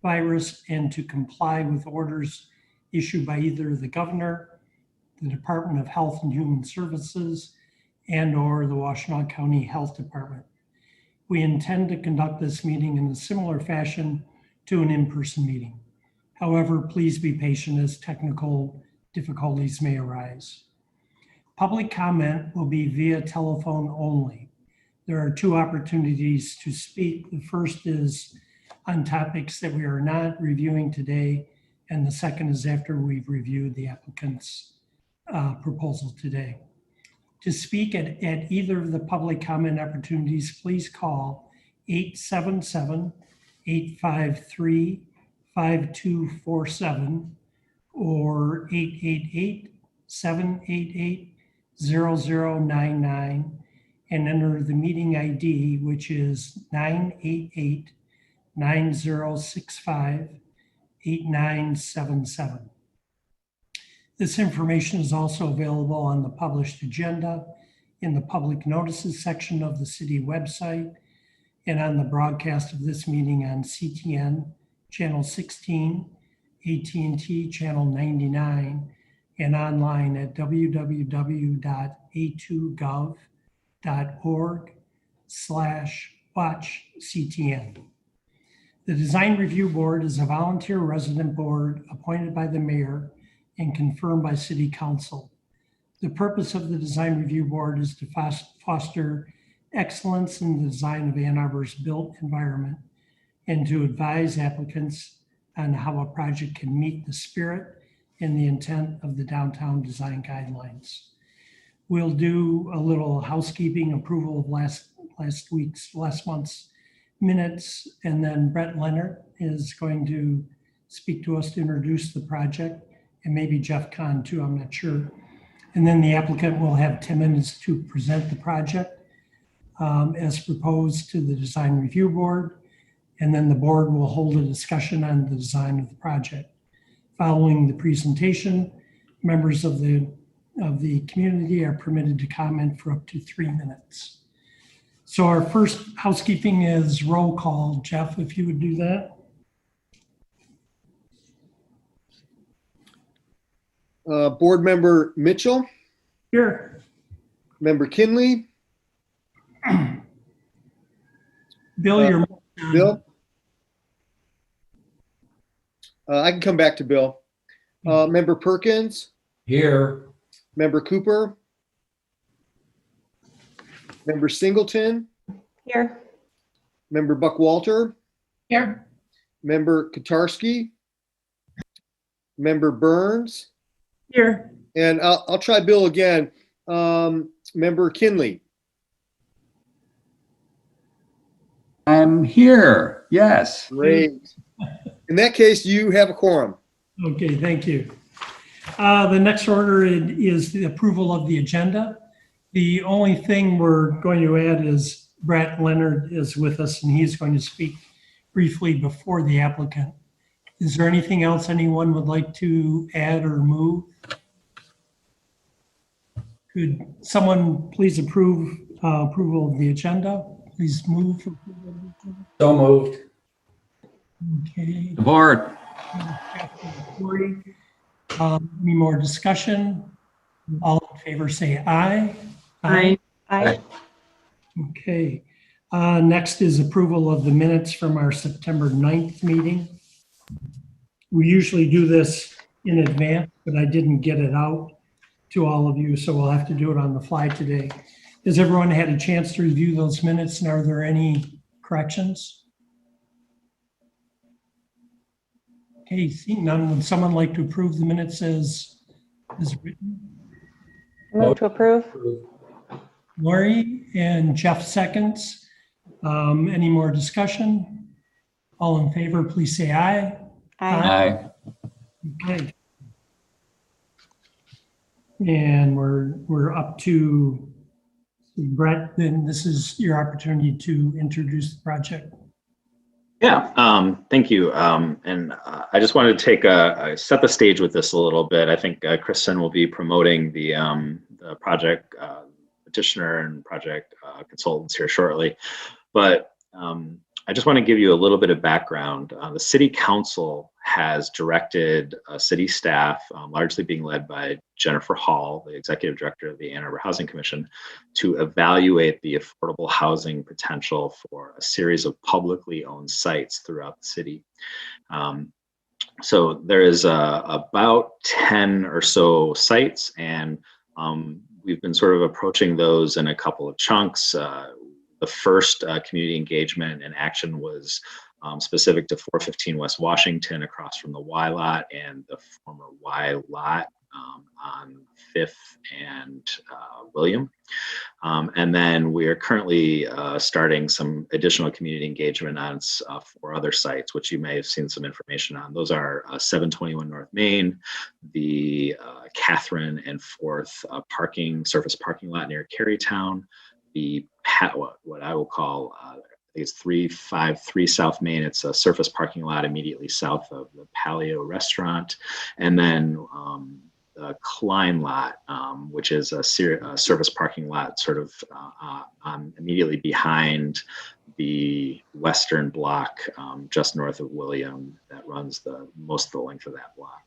virus and to comply with orders issued by either the governor, the Department of Health and Human Services, and/or the Washtenaw County Health Department. We intend to conduct this meeting in a similar fashion to an in-person meeting. However, please be patient as technical difficulties may arise. Public comment will be via telephone only. There are two opportunities to speak. The first is on topics that we are not reviewing today, and the second is after we've reviewed the applicant's proposal today. To speak at either of the public comment opportunities, please call 877-853-5247 or 888-788-0099 and enter the meeting ID, which is 988-9065-8977. This information is also available on the published agenda, in the public notices section of the city website, and on the broadcast of this meeting on CTN Channel 16, AT&T Channel 99, and online at www.a2gov.org/watchctn. The Design Review Board is a volunteer resident board appointed by the mayor and confirmed by City Council. The purpose of the Design Review Board is to foster excellence in the design of Ann Arbor's built environment and to advise applicants on how a project can meet the spirit and the intent of the downtown design guidelines. We'll do a little housekeeping approval of last month's minutes, and then Brett Leonard is going to speak to us to introduce the project, and maybe Jeff Kahn too, I'm not sure. And then the applicant will have 10 minutes to present the project as proposed to the Design Review Board. And then the board will hold a discussion on the design of the project. Following the presentation, members of the community are permitted to comment for up to 3 minutes. So our first housekeeping is roll call. Jeff, if you would do that. Board Member Mitchell. Here. Member Kinley. Bill, you're Bill. I can come back to Bill. Member Perkins. Here. Member Cooper. Member Singleton. Here. Member Buckwalter. Here. Member Kotarski. Member Burns. Here. And I'll try Bill again. Member Kinley. I'm here. Yes. Great. In that case, you have a quorum. Okay, thank you. The next order is the approval of the agenda. The only thing we're going to add is Brett Leonard is with us and he's going to speak briefly before the applicant. Is there anything else anyone would like to add or move? Could someone please approve approval of the agenda? Please move. So moved. Okay. Support. Any more discussion? All in favor say aye. Aye. Aye. Okay. Next is approval of the minutes from our September 9th meeting. We usually do this in advance, but I didn't get it out to all of you, so we'll have to do it on the fly today. Has everyone had a chance to review those minutes, and are there any corrections? Okay, seeing none, would someone like to approve the minutes as written? Move to approve. Lori and Jeff seconds. Any more discussion? All in favor, please say aye. Aye. Okay. And we're up to Brett, then this is your opportunity to introduce the project. Yeah, thank you. And I just wanted to take set the stage with this a little bit. I think Kristen will be promoting the project petitioner and project consultants here shortly. But I just want to give you a little bit of background. The City Council has directed city staff, largely being led by Jennifer Hall, the Executive Director of the Ann Arbor Housing Commission, to evaluate the affordable housing potential for a series of publicly owned sites throughout the city. So there is about 10 or so sites, and we've been sort of approaching those in a couple of chunks. The first community engagement and action was specific to 415 West Washington across from the Y lot and the former Y lot on 5th and William. And then we are currently starting some additional community engagement on 4 other sites, which you may have seen some information on. Those are 721 North Main, the Catherine and 4th surface parking lot near Carytown, the what I will call it's 353 South Main. It's a surface parking lot immediately south of the Palio restaurant, and then the Klein lot, which is a surface parking lot sort of immediately behind the western block, just north of William, that runs most of the length of that block.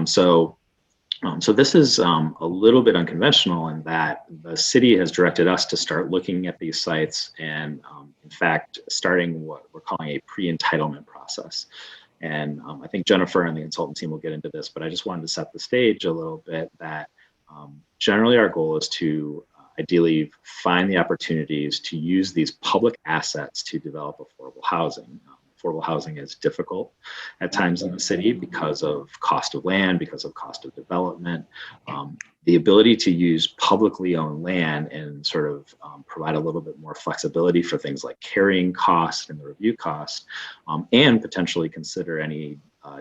So this is a little bit unconventional in that the city has directed us to start looking at these sites and, in fact, starting what we're calling a pre-entitlement process. And I think Jennifer and the consultant team will get into this, but I just wanted to set the stage a little bit that generally our goal is to ideally find the opportunities to use these public assets to develop affordable housing. Affordable housing is difficult at times in the city because of cost of land, because of cost of development. The ability to use publicly owned land and sort of provide a little bit more flexibility for things like carrying costs and the review costs, and potentially consider any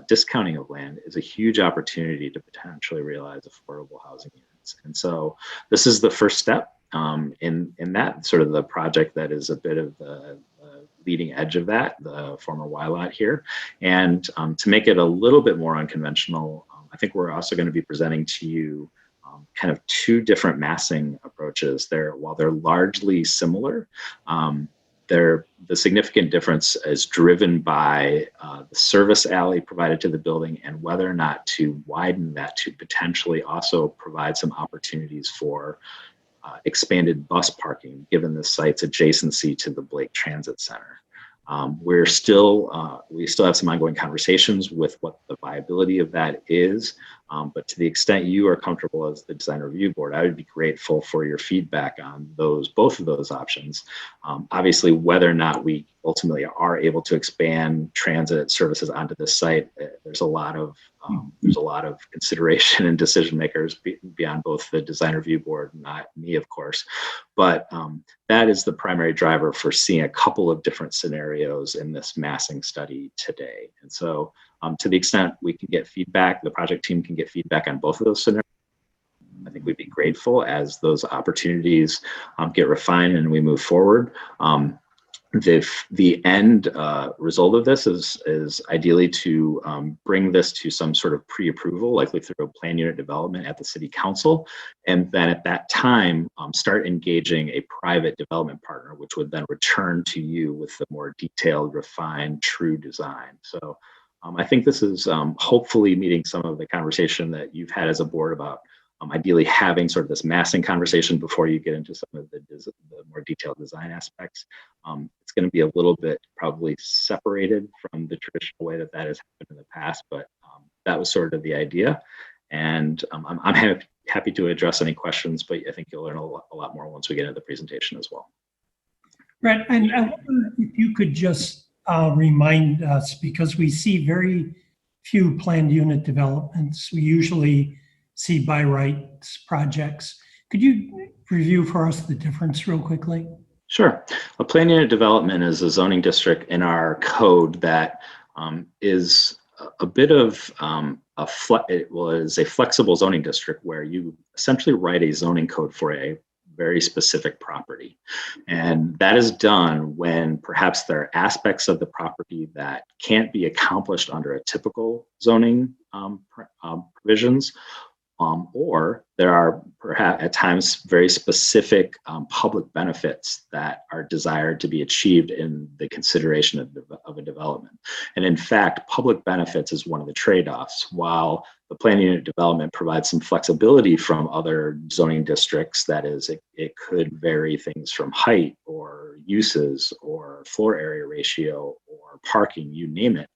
discounting of land is a huge opportunity to potentially realize affordable housing units. And so this is the first step in that sort of the project that is a bit of the leading edge of that, the former Y lot here. And to make it a little bit more unconventional, I think we're also going to be presenting to you kind of 2 different massing approaches. While they're largely similar, the significant difference is driven by the service alley provided to the building and whether or not to widen that to potentially also provide some opportunities for expanded bus parking, given the site's adjacency to the Blake Transit Center. We still have some ongoing conversations with what the viability of that is, but to the extent you are comfortable as the design review board, I would be grateful for your feedback on both of those options. Obviously, whether or not we ultimately are able to expand transit services onto this site, there's a lot of consideration and decision makers beyond both the design review board, not me, of course. But that is the primary driver for seeing a couple of different scenarios in this massing study today. And so to the extent we can get feedback, the project team can get feedback on both of those scenarios, I think we'd be grateful as those opportunities get refined and we move forward. The end result of this is ideally to bring this to some sort of pre-approval, likely through a plan unit development at the city council, and then at that time start engaging a private development partner, which would then return to you with the more detailed, refined, true design. So I think this is hopefully meeting some of the conversation that you've had as a board about ideally having sort of this massing conversation before you get into some of the more detailed design aspects. It's going to be a little bit probably separated from the traditional way that has happened in the past, but that was sort of the idea. And I'm happy to address any questions, but I think you'll learn a lot more once we get into the presentation as well. Right, and I wonder if you could just remind us, because we see very few planned unit developments. We usually see by rights projects. Could you review for us the difference real quickly? Sure. A planned unit development is a zoning district in our code that is a bit of it was a flexible zoning district where you essentially write a zoning code for a very specific property. And that is done when perhaps there are aspects of the property that can't be accomplished under a typical zoning provisions, or there are perhaps at times very specific public benefits that are desired to be achieved in the consideration of a development. And in fact, public benefits is one of the trade-offs. While the plan unit development provides some flexibility from other zoning districts, that is, it could vary things from height or uses or floor area ratio or parking, you name it.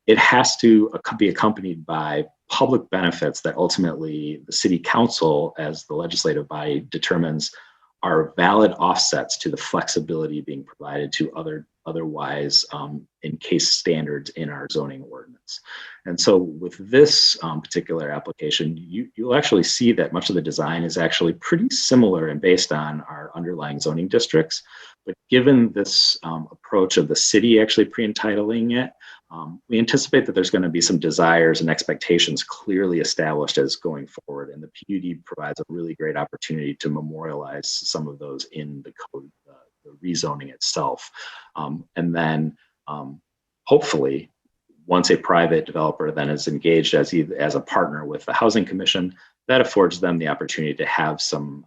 It has to be accompanied by public benefits that ultimately the city council, as the legislative body, determines are valid offsets to the flexibility being provided to otherwise in case standards in our zoning ordinance. And so with this particular application, you'll actually see that much of the design is actually pretty similar and based on our underlying zoning districts. But given this approach of the city actually pre-entitling it, we anticipate that there's going to be some desires and expectations clearly established as going forward. And the PUD provides a really great opportunity to memorialize some of those in the code, the rezoning itself. And then hopefully, once a private developer then is engaged as a partner with the Housing Commission, that affords them the opportunity to have some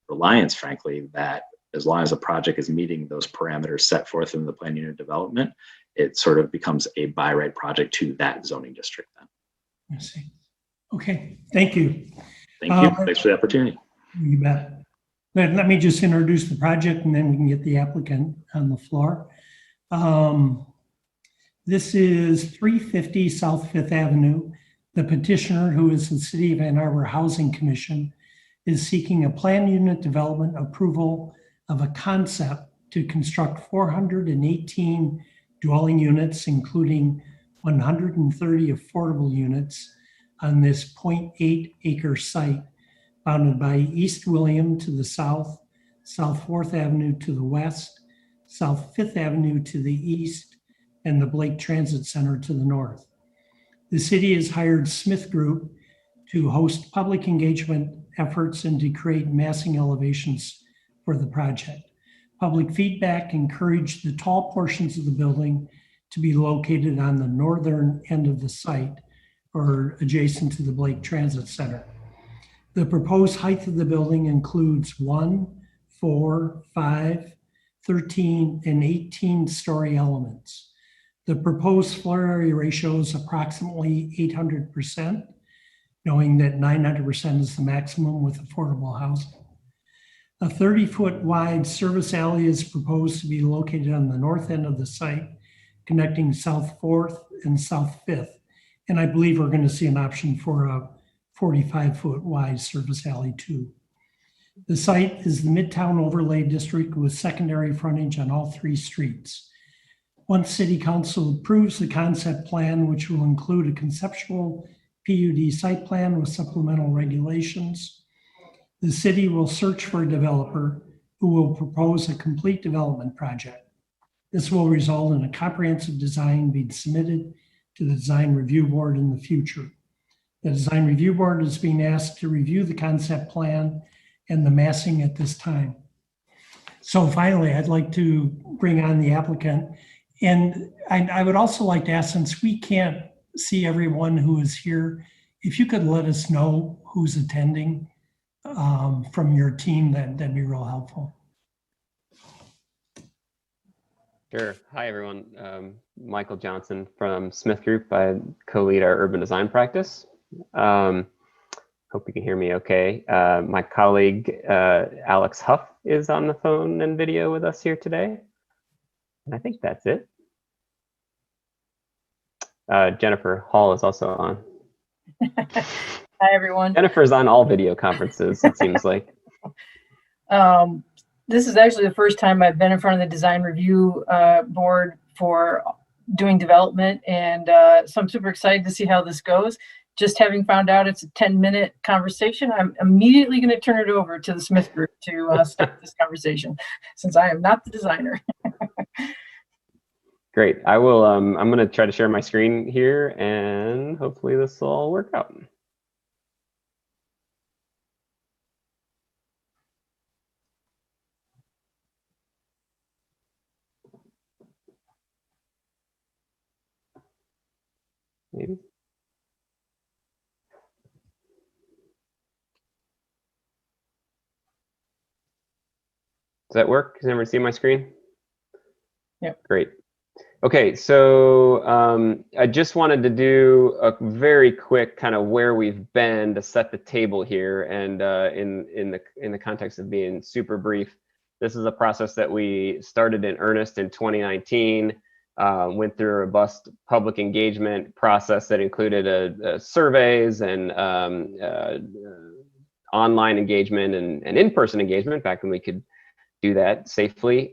reliance, frankly, that as long as a project is meeting those parameters set forth in the plan unit development, it sort of becomes a by right project to that zoning district then. I see. Okay, thank you. Thank you. Thanks for the opportunity. You bet. Let me just introduce the project and then we can get the applicant on the floor. This is 350 South Fifth Avenue. The petitioner, who is the City of Ann Arbor Housing Commission, is seeking a plan unit development approval of a concept to construct 418 dwelling units, including 130 affordable units on this 0.8 acre site bounded by East William to the south, South 4th Avenue to the west, South 5th Avenue to the east, and the Blake Transit Center to the north. The city has hired Smith Group to host public engagement efforts and to create massing elevations for the project. Public feedback encouraged the tall portions of the building to be located on the northern end of the site or adjacent to the Blake Transit Center. The proposed height of the building includes 1, 4, 5, 13, and 18-story elements. The proposed floor area ratio is approximately 800%, knowing that 900% is the maximum with affordable housing. A 30-foot wide service alley is proposed to be located on the north end of the site, connecting South 4th and South 5th. And I believe we're going to see an option for a 45-foot wide service alley too. The site is the Midtown Overlay District with secondary frontage on all 3 streets. Once City Council approves the concept plan, which will include a conceptual PUD site plan with supplemental regulations, the city will search for a developer who will propose a complete development project. This will result in a comprehensive design being submitted to the Design Review Board in the future. The Design Review Board is being asked to review the concept plan and the massing at this time. So finally, I'd like to bring on the applicant. And I would also like to ask, since we can't see everyone who is here, if you could let us know who's attending from your team, that'd be real helpful. Sure. Hi, everyone. Michael Johnson from Smith Group. I co-lead our urban design practice. Hope you can hear me okay. My colleague, Alex Huff, is on the phone and video with us here today. And I think that's it. Jennifer Hall is also on. Hi, everyone. Jennifer's on all video conferences, it seems like. This is actually the first time I've been in front of the design review board for doing development. And so I'm super excited to see how this goes. Just having found out it's a 10-minute conversation, I'm immediately going to turn it over to the Smith Group to start this conversation, since I am not the designer. Great. I will. I'm going to try to share my screen here, and hopefully this will all work out. Maybe. that work? Can everyone see my screen? Yep. Great. Okay, so I just wanted to do a very quick kind of where we've been to set the table here, and in the context of being super brief, this is a process that we started in earnest in 2019. Went through a robust public engagement process that included surveys and online engagement and in-person engagement back when we could do that safely.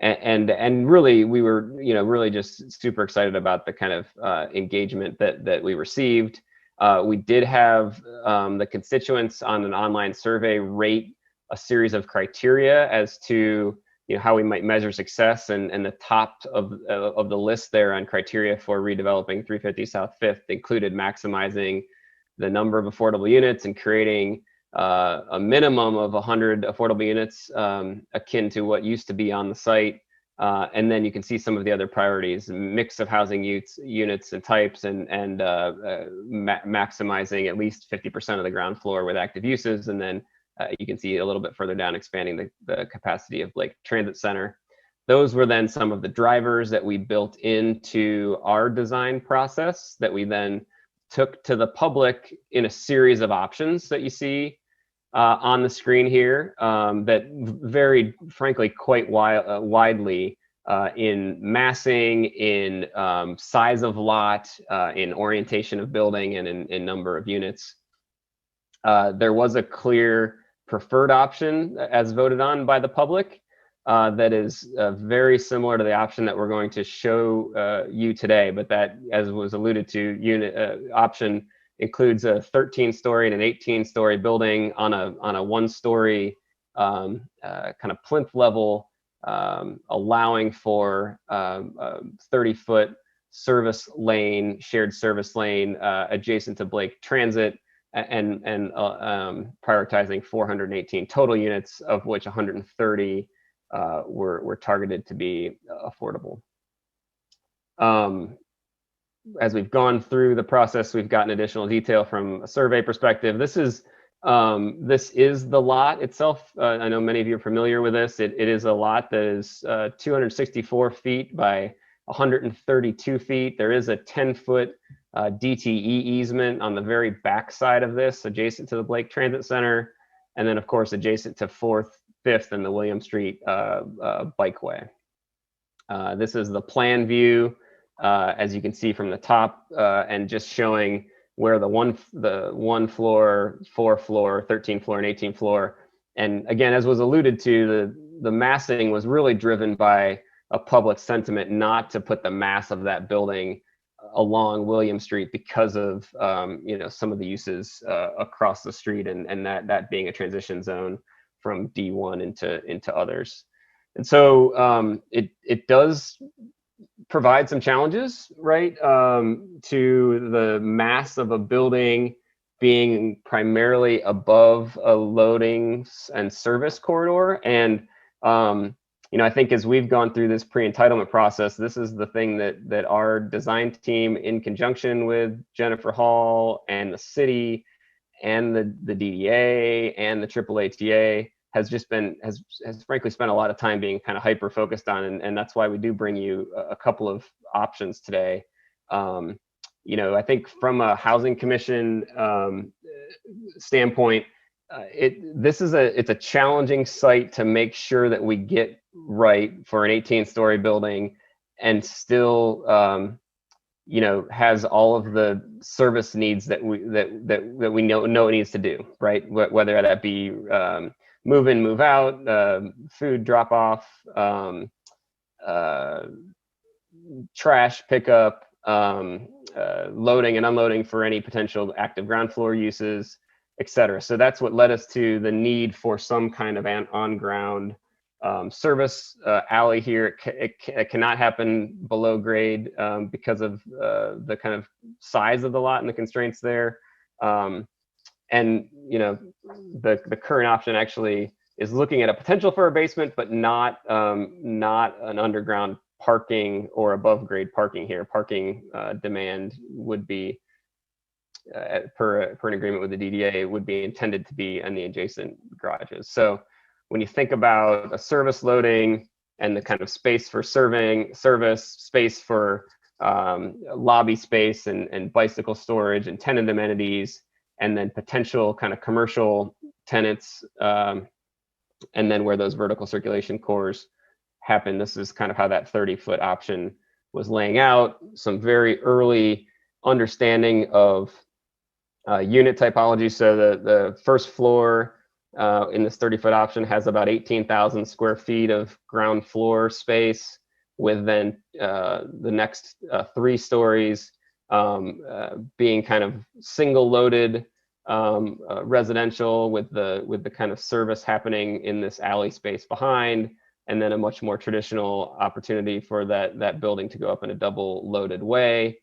And really, we were really just super excited about the kind of engagement that we received. We did have the constituents on an online survey rate a series of criteria as to how we might measure success, and the top of the list there on criteria for redeveloping 350 South Fifth included maximizing the number of affordable units and creating a minimum of 100 affordable units akin to what used to be on the site. And then you can see some of the other priorities: mix of housing units and types, and maximizing at least 50% of the ground floor with active uses. And then you can see a little bit further down, expanding the capacity of Blake Transit Center. Those were then some of the drivers that we built into our design process that we then took to the public in a series of options that you see on the screen here, that varied, frankly, quite widely in massing, in size of lot, in orientation of building, and in number of units. There was a clear preferred option as voted on by the public that is very similar to the option that we're going to show you today, but that, as was alluded to, option includes a 13-story and an 18-story building on a 1-story kind of plinth level, allowing for 30-foot service lane, shared service lane adjacent to Blake Transit, and prioritizing 418 total units, of which 130 were targeted to be affordable. As we've gone through the process, we've gotten additional detail from a survey perspective. This is the lot itself. I know many of you are familiar with this. It is a lot that is 264 feet by 132 feet. There is a 10-foot DTE easement on the very back side of this, adjacent to the Blake Transit Center, and then, of course, adjacent to 4th, 5th, and the William Street bikeway. This is the plan view, as you can see from the top, and just showing where the one floor, 4 floor, 13 floor, and 18 floor. And again, as was alluded to, the massing was really driven by a public sentiment not to put the mass of that building along William Street because of some of the uses across the street, and that being a transition zone from D1 into others. And so it does provide some challenges, right, to the mass of a building being primarily above a loading and service corridor. And I think as we've gone through this pre-entitlement process, this is the thing that our design team, in conjunction with Jennifer Hall and the city and the DDA and the AAATA, has frankly spent a lot of time being kind of hyper focused on, and that's why we do bring you a couple of options today. I think from a housing commission standpoint, it's a challenging site to make sure that we get right for an 18-story building, and still has all of the service needs that we know it needs to do, right? Whether that be move in, move out, food drop off, trash pickup, loading and unloading for any potential active ground floor uses, etc. So that's what led us to the need for some kind of an on-ground service alley here. It cannot happen below grade because of the kind of size of the lot and the constraints there. And the current option actually is looking at a potential for a basement, but not an underground parking or above grade parking here. Parking demand would be, per an agreement with the DDA, would be intended to be in the adjacent garages. So when you think about a service loading and the kind of space for service, space for lobby space and bicycle storage and tenant amenities, and then potential kind of commercial tenants, and then where those vertical circulation cores happen. This is kind of how that 30-foot option was laying out. Some very early understanding of unit typology. So the first floor in this 30-foot option has about 18,000 square feet of ground floor space, with then the next 3 stories being kind of single loaded residential with the kind of service happening in this alley space behind, and then a much more traditional opportunity for that building to go up in a double loaded way.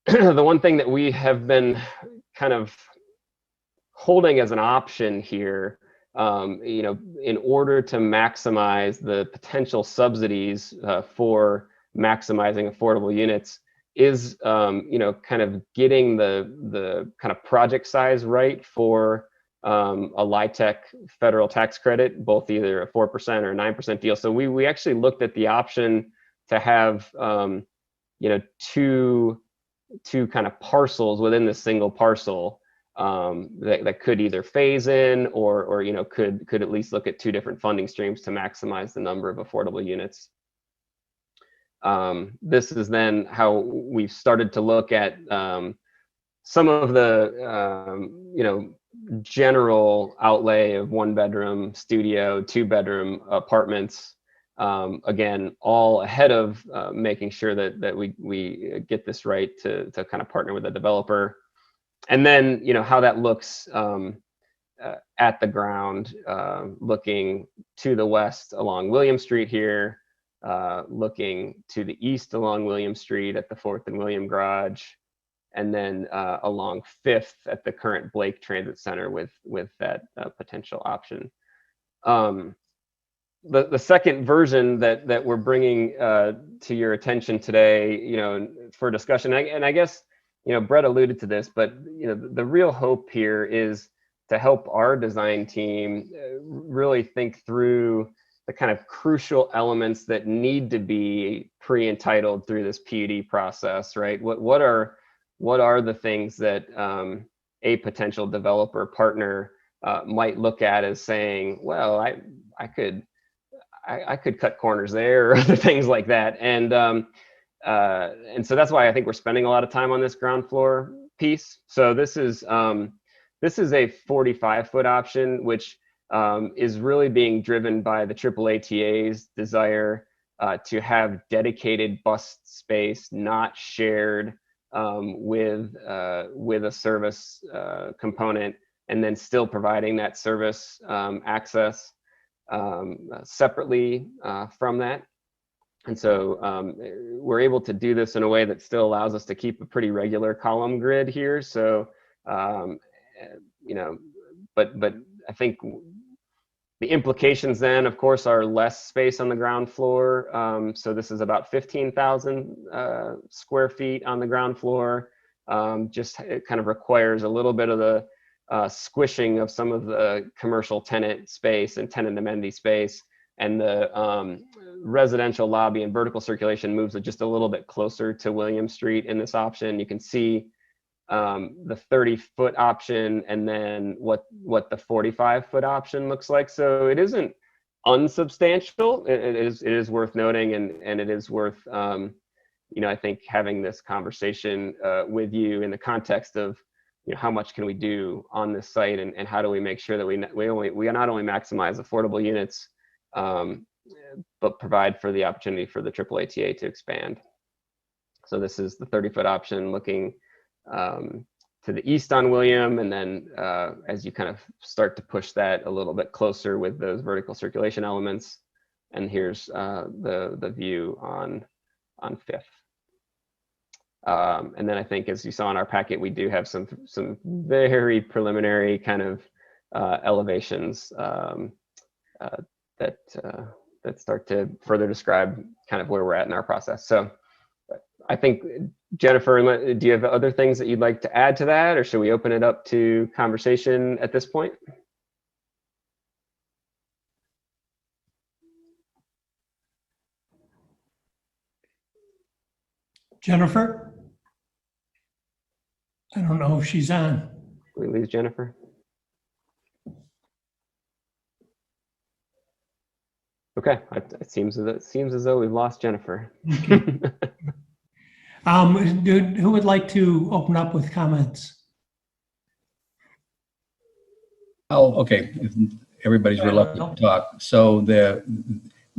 The one thing that we have been kind of holding as an option here, in order to maximize the potential subsidies for maximizing affordable units, is kind of getting the kind of project size right for a LIHTC federal tax credit, both either a 4% or a 9% deal. So we actually looked at the option to have two kind of parcels within the single parcel that could either phase in or could at least look at 2 different funding streams to maximize the number of affordable units. This is then how we've started to look at some of the general outlay of 1-bedroom studio, 2-bedroom apartments. Again, all ahead of making sure that we get this right to kind of partner with the developer. And then, how that looks at the ground, looking to the west along William Street here, looking to the east along William Street at the 4th and William Garage, and then along 5th at the current Blake Transit Center with that potential option. The second version that we're bringing to your attention today, for discussion, and I guess, Brett alluded to this, but the real hope here is to help our design team really think through the kind of crucial elements that need to be pre-entitled through this PUD process, right? What are the things that a potential developer partner might look at as saying, well, I could cut corners there, or other things like that. And so that's why I think we're spending a lot of time on this ground floor piece. So this is a 45-foot option, which is really being driven by the AAATA's desire to have dedicated bus space, not shared with a service component, and then still providing that service access separately from that. And so we're able to do this in a way that still allows us to keep a pretty regular column grid here. So, but I think the implications then, of course, are less space on the ground floor. So this is about 15,000 square feet on the ground floor. Just it kind of requires a little bit of the squishing of some of the commercial tenant space and tenant amenity space, and the residential lobby and vertical circulation moves it just a little bit closer to William Street in this option. You can see the 30-foot option, and then what the 45-foot option looks like. So it isn't unsubstantial. It is worth noting, and it is worth I think having this conversation with you in the context of how much can we do on this site, and how do we make sure that we not only maximize affordable units, but provide for the opportunity for the AAATA to expand. So this is the 30-foot option looking to the east on William, and then as you kind of start to push that a little bit closer with those vertical circulation elements, and here's the view on 5th. And then I think, as you saw in our packet, we do have some very preliminary kind of elevations that start to further describe kind of where we're at in our process. So I think, Jennifer, do you have other things that you'd like to add to that, or should we open it up to conversation at this point? Jennifer? I don't know if she's on. We lose Jennifer. Okay, it seems as though we've lost Jennifer. Who would like to open up with comments? Oh, okay. If everybody's reluctant to talk. So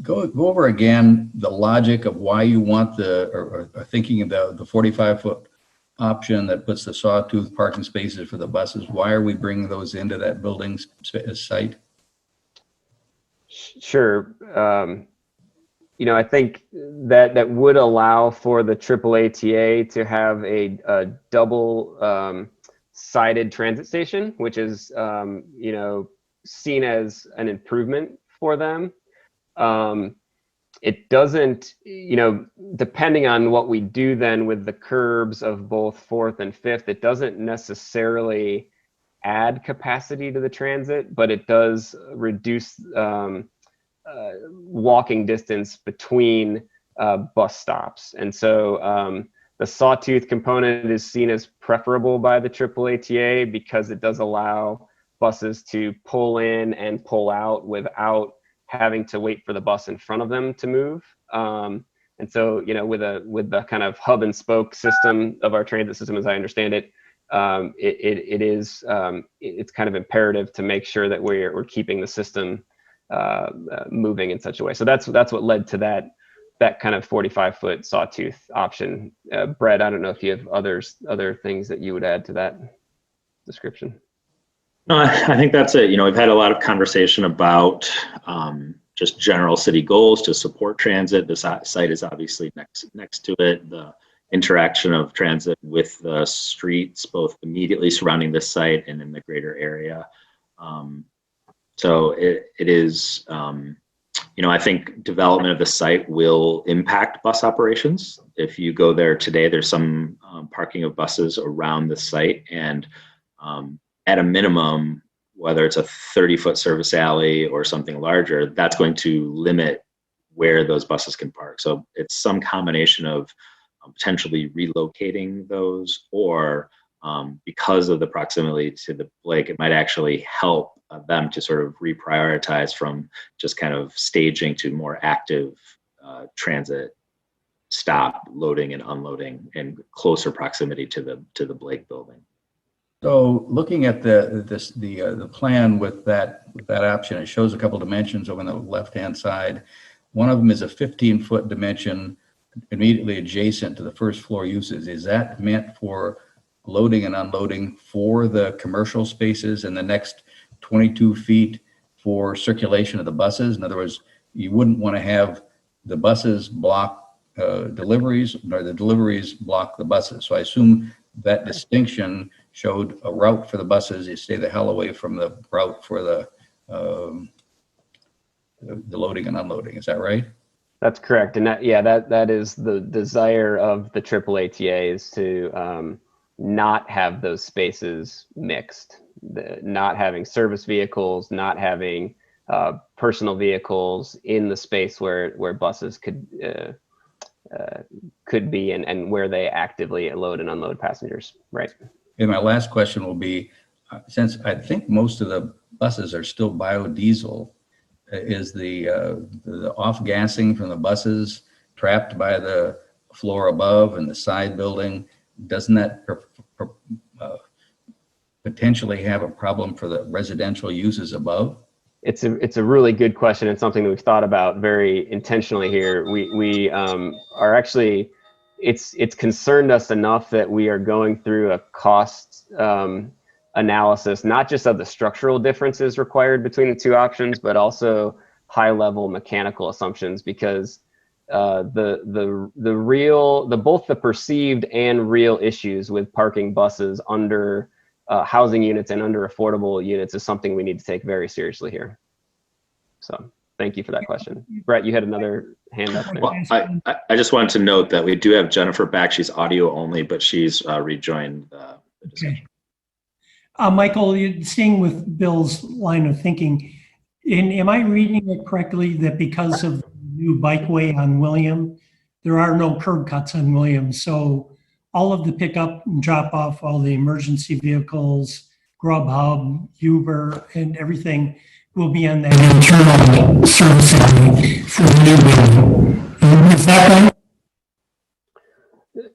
go over again the logic of why you want or thinking of the 45-foot option that puts the sawtooth parking spaces for the buses. Why are we bringing those into that building site? Sure. I think that would allow for the AAATA to have a double sided transit station, which is seen as an improvement for them. It doesn't, depending on what we do then with the curbs of both 4th and 5th, it doesn't necessarily add capacity to the transit, but it does reduce walking distance between bus stops. And so the sawtooth component is seen as preferable by the AAATA because it does allow buses to pull in and pull out without having to wait for the bus in front of them to move. And so, with the kind of hub and spoke system of our transit system, as I understand it, it's kind of imperative to make sure that we're keeping the system moving in such a way. So that's what led to that kind of 45-foot sawtooth option. Brett, I don't know if you have other things that you would add to that description. No, I think that's it. We've had a lot of conversation about just general city goals to support transit. The site is obviously next to it. The interaction of transit with the streets, both immediately surrounding this site and in the greater area. So it is, I think development of the site will impact bus operations. If you go there today, there's some parking of buses around the site, and at a minimum, whether it's a 30-foot service alley or something larger, that's going to limit where those buses can park. So it's some combination of potentially relocating those, or because of the proximity to the lake, it might actually help them to sort of reprioritize from just kind of staging to more active transit stop loading and unloading in closer proximity to the Blake building. So looking at the plan with that option, it shows a couple dimensions over on the left-hand side. One of them is a 15-foot dimension immediately adjacent to the first floor uses. Is that meant for loading and unloading for the commercial spaces, and the next 22 feet for circulation of the buses? In other words, you wouldn't want to have the buses block deliveries, nor the deliveries block the buses. So I assume that distinction showed a route for the buses. You stay the hell away from the route for the loading and unloading. Is that right? That's correct. And that is the desire of the AAATA, is to not have those spaces mixed, not having service vehicles, not having personal vehicles in the space where buses could be and where they actively load and unload passengers. Right. And my last question will be, since I think most of the buses are still biodiesel, is the off-gassing from the buses trapped by the floor above and the side building, doesn't that potentially have a problem for the residential uses above? It's a really good question, and something that we've thought about very intentionally here. We are actually, it's concerned us enough that we are going through a cost analysis, not just of the structural differences required between the two options, but also high-level mechanical assumptions, because both the perceived and real issues with parking buses under housing units and under affordable units is something we need to take very seriously here. So thank you for that question. Brett, you had another hand up there. Well, I just wanted to note that we do have Jennifer back. She's audio only, but she's rejoined the discussion. Okay. Michael, staying with Bill's line of thinking, am I reading it correctly that because of the new bikeway on William, there are no curb cuts on Williams. So all of the pickup and drop off, all the emergency vehicles, Grubhub, Uber, and everything will be on that internal service alley for the new building. Is that right?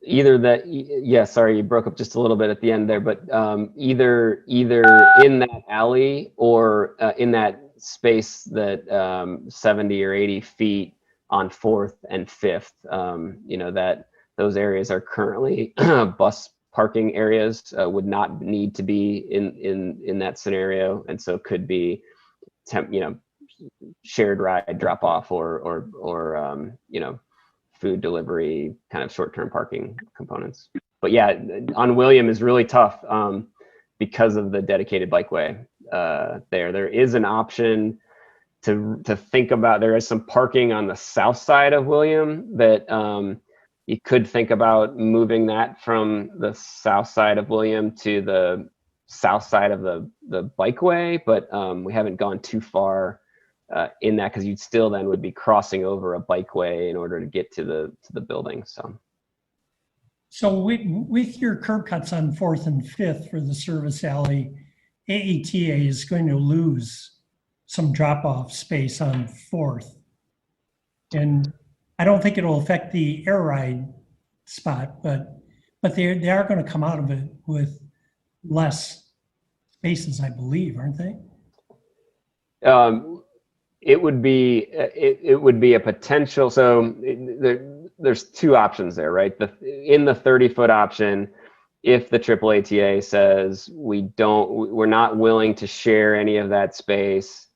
Either that, yeah, sorry, you broke up just a little bit at the end there, but either in that alley or in that space that 70 or 80 feet on 4th and 5th, you know, that those areas are currently bus parking areas, would not need to be in that scenario, and so could be you know, shared ride drop off or you know, food delivery kind of short-term parking components. But yeah, on William is really tough because of the dedicated bikeway there. There is an option to think about. There is some parking on the south side of William that you could think about moving that from the south side of William to the south side of the bikeway, but we haven't gone too far in that, because you'd still then would be crossing over a bikeway in order to get to the building. So with your curb cuts on 4th and 5th for the service alley, AATA is going to lose some drop-off space on 4th. And I don't think it'll affect the air ride spot, but they are going to come out of it with less spaces, I believe, aren't they? It would be a potential. So there's two options there, right? In the 30-foot option, if the AAATA says we're not willing to share any of that space,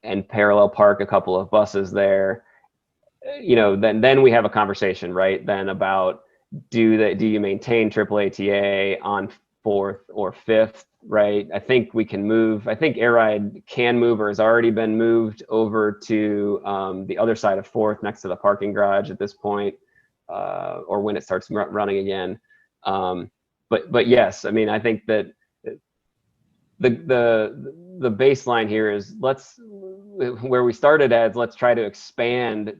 and parallel park a couple of buses there, you know, then we have a conversation, right? Then about do you maintain AAATA on 4th or 5th? Right. I think we can move. I think Air Ride can move or has already been moved over to the other side of 4th next to the parking garage at this point, or when it starts running again. But yes, I mean, I think that the baseline here is where we started as, let's try to expand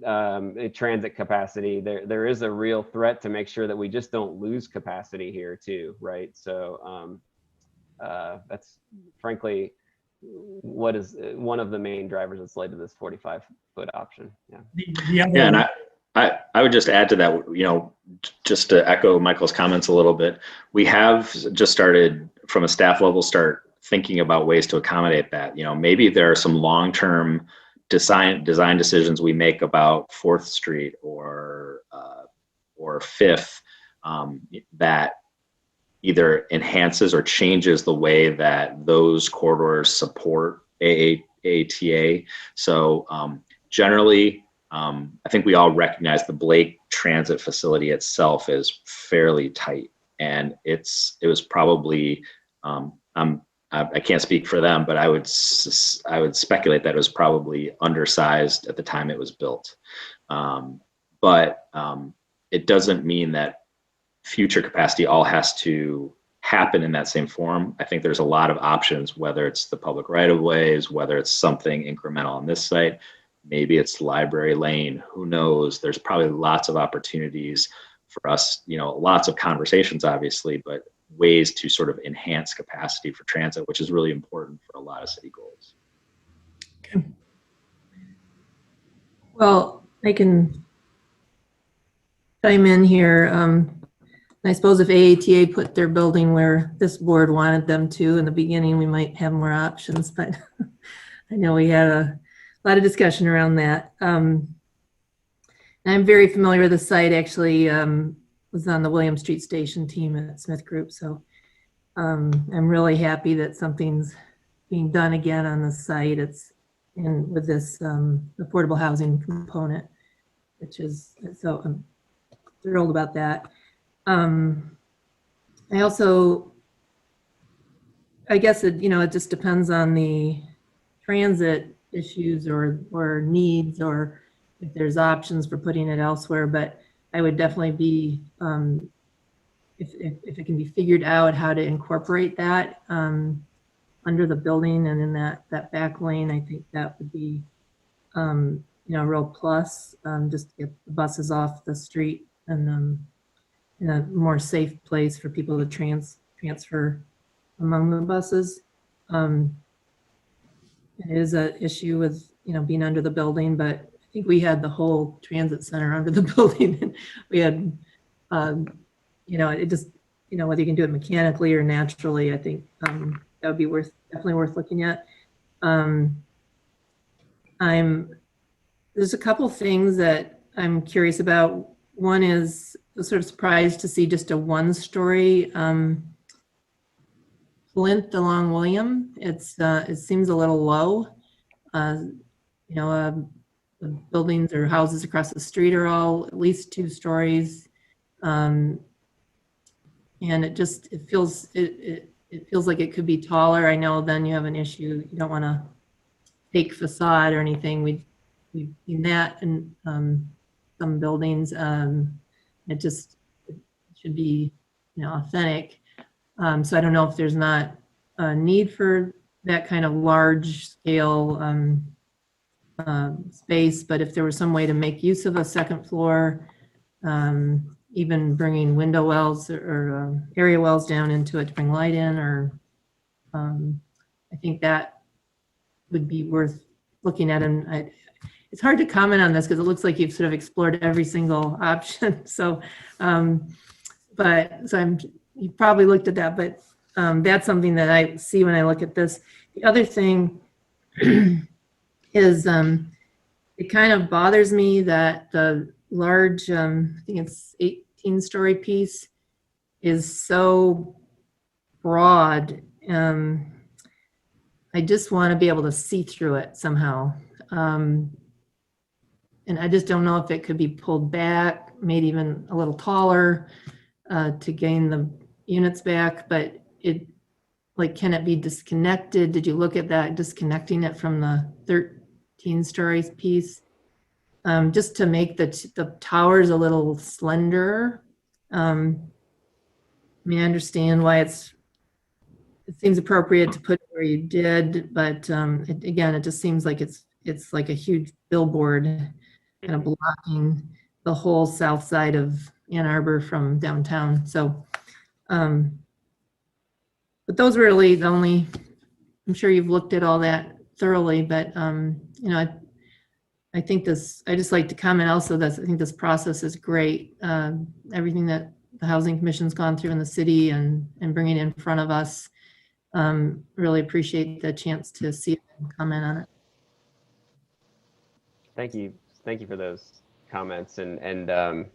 transit capacity. There is a real threat to make sure that we just don't lose capacity here too, right? So that's frankly what is one of the main drivers that's led to this 45-foot option. Yeah. And I would just add to that, you know, just to echo Michael's comments a little bit, we have just started from a staff level, start thinking about ways to accommodate that. You know, maybe there are some long-term design decisions we make about 4th Street or 5th that either enhances or changes the way that those corridors support AATA. So generally, I think we all recognize the Blake Transit facility itself is fairly tight, and it was probably I can't speak for them, but I would speculate that it was probably undersized at the time it was built. But it doesn't mean that future capacity all has to happen in that same form. I think there's a lot of options, whether it's the public right-of-ways, whether it's something incremental on this site, maybe it's Library Lane, who knows? There's probably lots of opportunities for us, you know, lots of conversations, obviously, but ways to sort of enhance capacity for transit, which is really important for a lot of city goals. Okay. Well, I can chime in here. I suppose if AATA put their building where this board wanted them to in the beginning, we might have more options, but I know we had a lot of discussion around that. I'm very familiar with the site, actually. Was on the William Street Station team at Smith Group, so I'm really happy that something's being done again on the site. It's with this affordable housing component, which is, so I'm thrilled about that. I also, I guess it, you know, it just depends on the transit issues or needs, or if there's options for putting it elsewhere. But I would definitely be, if it can be figured out how to incorporate that under the building and in that back lane, I think that would be a real plus, just to get the buses off the street and in a more safe place for people to transfer among the buses. It is an issue with, being under the building, but I think we had the whole transit center under the building. And we had, it just, whether you can do it mechanically or naturally, I think that would be definitely worth looking at. There's a couple things that I'm curious about. One is I was sort of surprised to see just a one-story plinth along William. It seems a little low. The buildings or houses across the street are all at least 2 stories, and it feels like it could be taller. I know then you have an issue. You don't want to fake facade or anything. We've seen that in some buildings. It should be authentic. So I don't know if there's not a need for that kind of large scale space, but if there was some way to make use of a second floor, even bringing window wells or area wells down into it to bring light in, or I think that would be worth looking at. And it's hard to comment on this because it looks like you've sort of explored every single option. So, you probably looked at that, but that's something that I see when I look at this. The other thing is it kind of bothers me that the large, I think it's 18-story piece is so broad. I just want to be able to see through it somehow. And I just don't know if it could be pulled back, made even a little taller to gain the units back, but can it be disconnected? Did you look at that, disconnecting it from the 13-story piece? Just to make the towers a little slender. I understand why it seems appropriate to put it where you did, but again, it just seems like it's like a huge billboard kind of blocking the whole south side of Ann Arbor from downtown. So, but those were really the only, I'm sure you've looked at all that thoroughly, but I think I just like to comment also that I think this process is great. Everything that the Housing Commission's gone through in the city and bringing it in front of us, really appreciate the chance to see it and comment on it. Thank you for those comments. And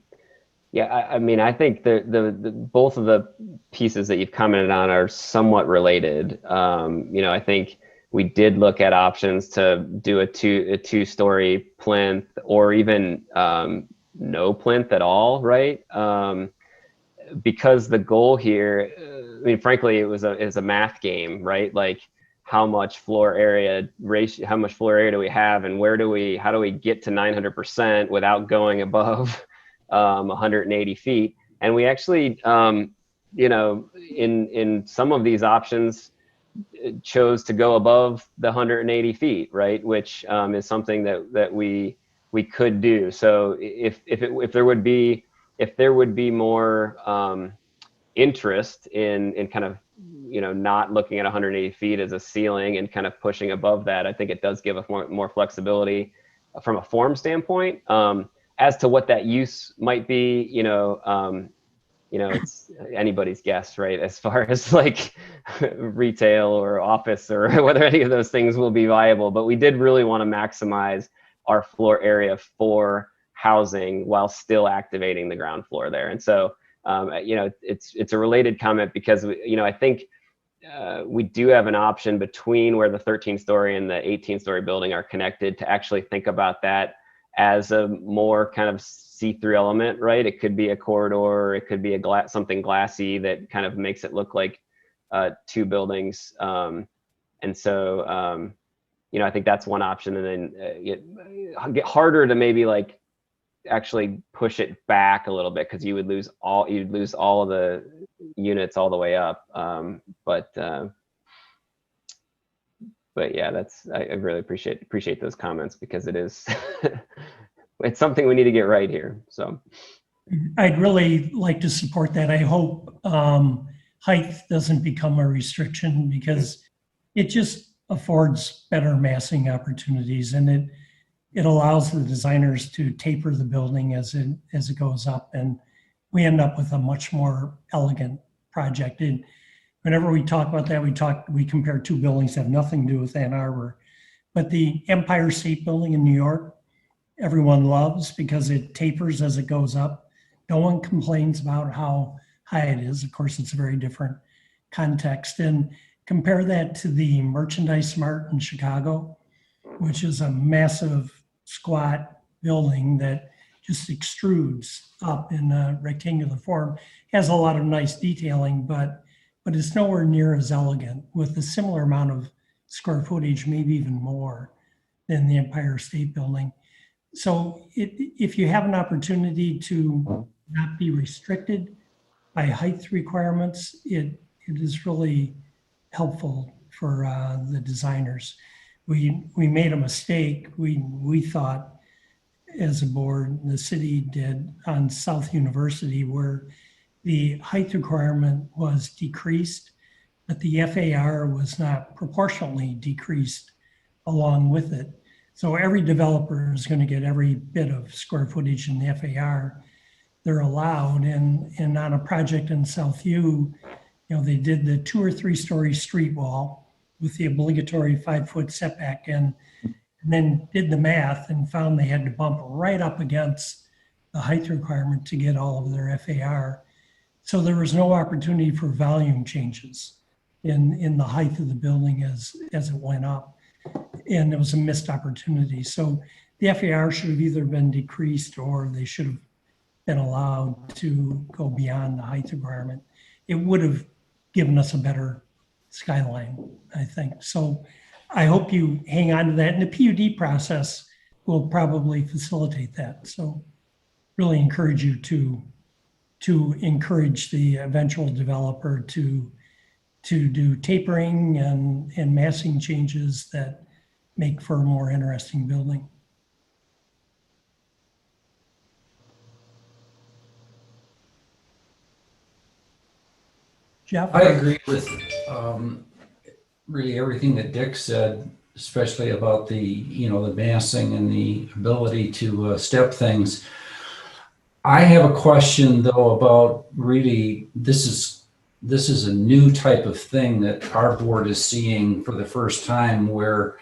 yeah, I think the both of the pieces that you've commented on are somewhat related. I think we did look at options to do a two-story plinth, or even no plinth at all, right? Because the goal here, frankly, it was a math game, right? Like, how much floor area do we have, and how do we get to 900% without going above 180 feet? And we actually, in some of these options, chose to go above the 180 feet, right? Which is something that we could do. So if there would be more interest in kind of not looking at 180 feet as a ceiling and kind of pushing above that, I think it does give us more flexibility from a form standpoint. As to what that use might be, it's anybody's guess, right? As far as like retail or office, or whether any of those things will be viable. But we did really want to maximize our floor area for housing while still activating the ground floor there. And so, it's a related comment, because I think we do have an option between where the 13-story and the 18-story building are connected to actually think about that as a more kind of see-through element, right? It could be a corridor, it could be something glassy that kind of makes it look like 2 buildings. And so, I think that's one option. And then it get harder to maybe like actually push it back a little bit, because you'd lose all of the units all the way up. But But yeah, I really appreciate those comments, because it is it's something we need to get right here. So I'd really like to support that. I hope height doesn't become a restriction, because it just affords better massing opportunities, and it allows the designers to taper the building as it goes up, and we end up with a much more elegant project. And whenever we talk about that, we compare two buildings that have nothing to do with Ann Arbor, but the Empire State Building in New York, everyone loves because it tapers as it goes up. No one complains about how high it is. Of course, it's a very different context. And compare that to the Merchandise Mart in Chicago, which is a massive squat building that just extrudes up in a rectangular form. Has a lot of nice detailing, but it's nowhere near as elegant, with a similar amount of square footage, maybe even more, than the Empire State Building. So if you have an opportunity to not be restricted by height requirements, it is really helpful for the designers. We made a mistake. We thought, as a board, the city did, on South University, where the height requirement was decreased, but the FAR was not proportionally decreased along with it. So every developer is going to get every bit of square footage in the FAR they're allowed. And on a project in Southview, they did the 2 or 3 story street wall with the obligatory 5-foot setback, and then did the math and found they had to bump right up against the height requirement to get all of their FAR. So there was no opportunity for volume changes in the height of the building as it went up. And it was a missed opportunity. So the FAR should have either been decreased, or they should have been allowed to go beyond the height requirement. It would have given us a better skyline, I think. So I hope you hang on to that. And the PUD process will probably facilitate that. So really encourage you to encourage the eventual developer to do tapering and massing changes that make for a more interesting building. Jeff? I agree with really everything that Dick said, especially about the massing and the ability to step things. I have a question though about really this is a new type of thing that our board is seeing for the first time, where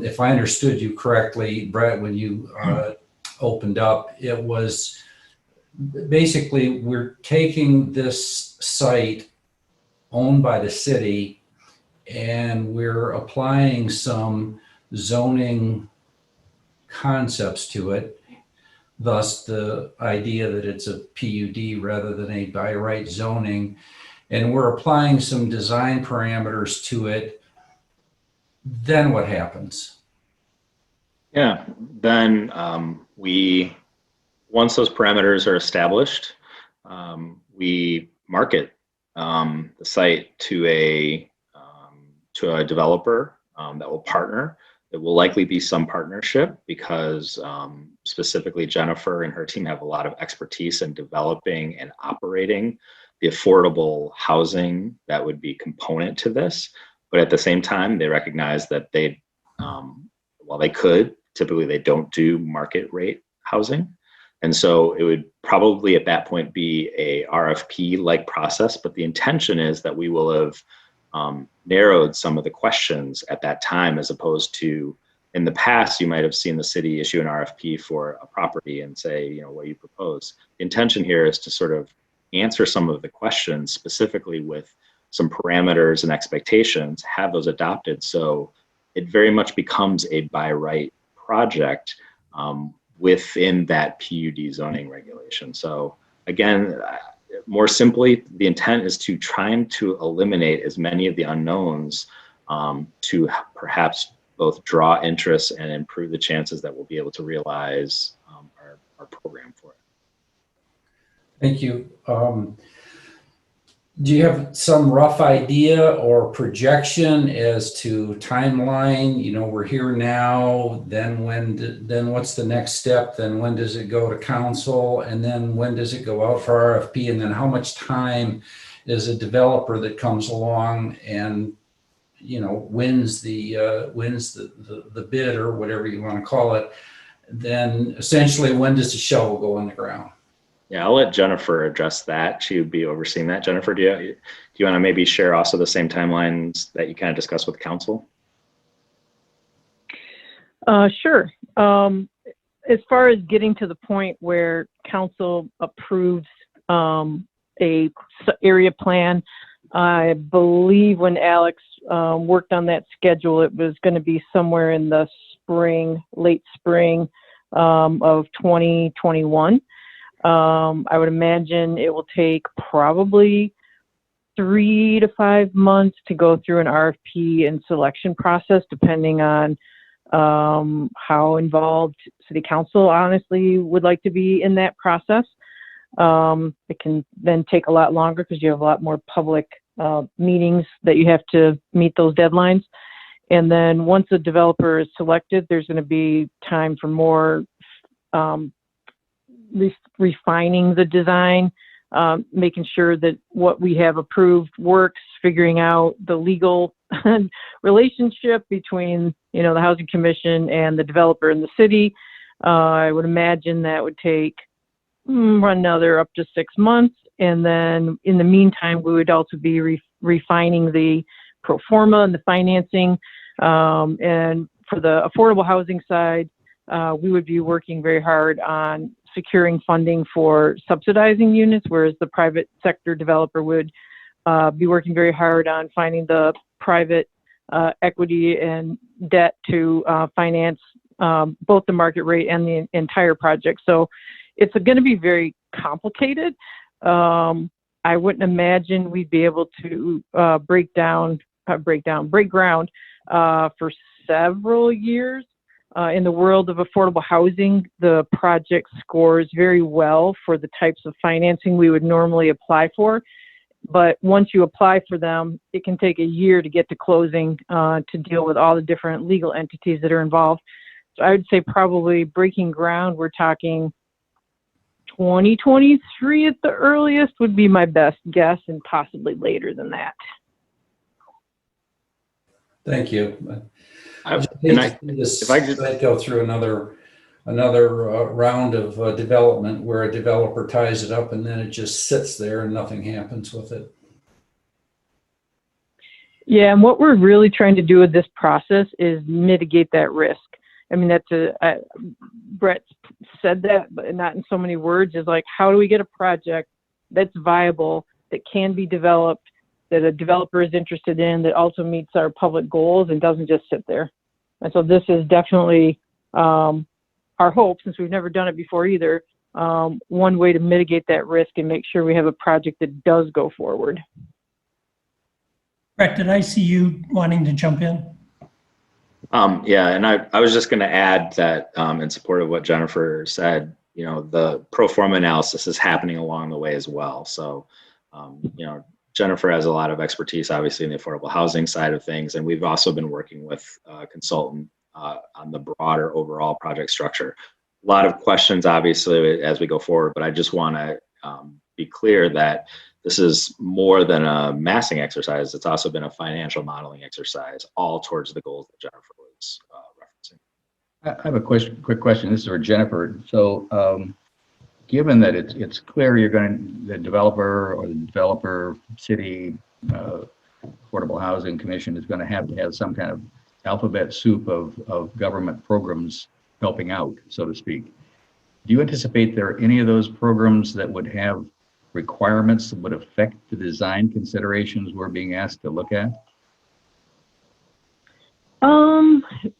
if I understood you correctly, Brett, when you opened up, it was basically we're taking this site owned by the city and we're applying some zoning concepts to it. Thus the idea that it's a PUD rather than a by right zoning. And we're applying some design parameters to it. Then what happens? Yeah, then once those parameters are established, we market the site to a developer that will partner. It will likely be some partnership, because specifically Jennifer and her team have a lot of expertise in developing and operating the affordable housing that would be component to this. But at the same time, they recognize that while they could, typically they don't do market rate housing. And so it would probably at that point be a RFP-like process, but the intention is that we will have narrowed some of the questions at that time, as opposed to in the past, you might have seen the city issue an RFP for a property and say, what do you propose? The intention here is to sort of answer some of the questions specifically with some parameters and expectations, have those adopted. So it very much becomes a by right project within that PUD zoning regulation. So again, more simply, the intent is to trying to eliminate as many of the unknowns to perhaps both draw interest and improve the chances that we'll be able to realize our program for it. Thank you. Do you have some rough idea or projection as to timeline? You know, we're here now, then then what's the next step? Then when does it go to council? And then when does it go out for RFP? And then how much time is a developer that comes along and, you know, wins the bid or whatever you want to call it? Then essentially, when does the shovel go in the ground? Yeah, I'll let Jennifer address that. She would be overseeing that. Jennifer, do you want to maybe share also the same timelines that you kind of discussed with council? Sure. As far as getting to the point where council approves a area plan, I believe when Alex worked on that schedule, it was going to be somewhere in the spring, late spring of 2021. I would imagine it will take probably 3 to 5 months to go through an RFP and selection process, depending on how involved City Council honestly would like to be in that process. It can then take a lot longer because you have a lot more public meetings that you have to meet those deadlines. And then once a developer is selected, there's going to be time for more refining the design, making sure that what we have approved works, figuring out the legal relationship between, you know, the Housing Commission and the developer and the city. I would imagine that would take another up to 6 months. And then in the meantime, we would also be refining the pro forma and the financing. And for the affordable housing side, we would be working very hard on securing funding for subsidizing units, whereas the private sector developer would be working very hard on finding the private equity and debt to finance both the market rate and the entire project. So it's going to be very complicated. I wouldn't imagine we'd be able to break ground for several years. In the world of affordable housing, the project scores very well for the types of financing we would normally apply for. But once you apply for them, it can take a year to get to closing to deal with all the different legal entities that are involved. So I would say probably breaking ground, we're talking 2023 at the earliest would be my best guess, and possibly later than that. Thank you. If I could go through another round of development where a developer ties it up and then it just sits there and nothing happens with it. Yeah, and what we're really trying to do with this process is mitigate that risk. I mean, Brett said that, but not in so many words, is like, how do we get a project that's viable, that can be developed, that a developer is interested in, that also meets our public goals and doesn't just sit there. And so this is definitely our hope, since we've never done it before either, one way to mitigate that risk and make sure we have a project that does go forward. Brett, did I see you wanting to jump in? Yeah, and I was just going to add that in support of what Jennifer said, you know, the pro forma analysis is happening along the way as well. So, you know, Jennifer has a lot of expertise, obviously, in the affordable housing side of things, and we've also been working with a consultant on the broader overall project structure. A lot of questions, obviously, as we go forward, but I just want to be clear that this is more than a massing exercise. It's also been a financial modeling exercise, all towards the goals that Jennifer was referencing. I have a quick question. This is for Jennifer. So, given that it's clear the developer or the developer city affordable housing commission is going to have some kind of alphabet soup of government programs helping out, so to speak. Do you anticipate there are any of those programs that would have requirements that would affect the design considerations we're being asked to look at?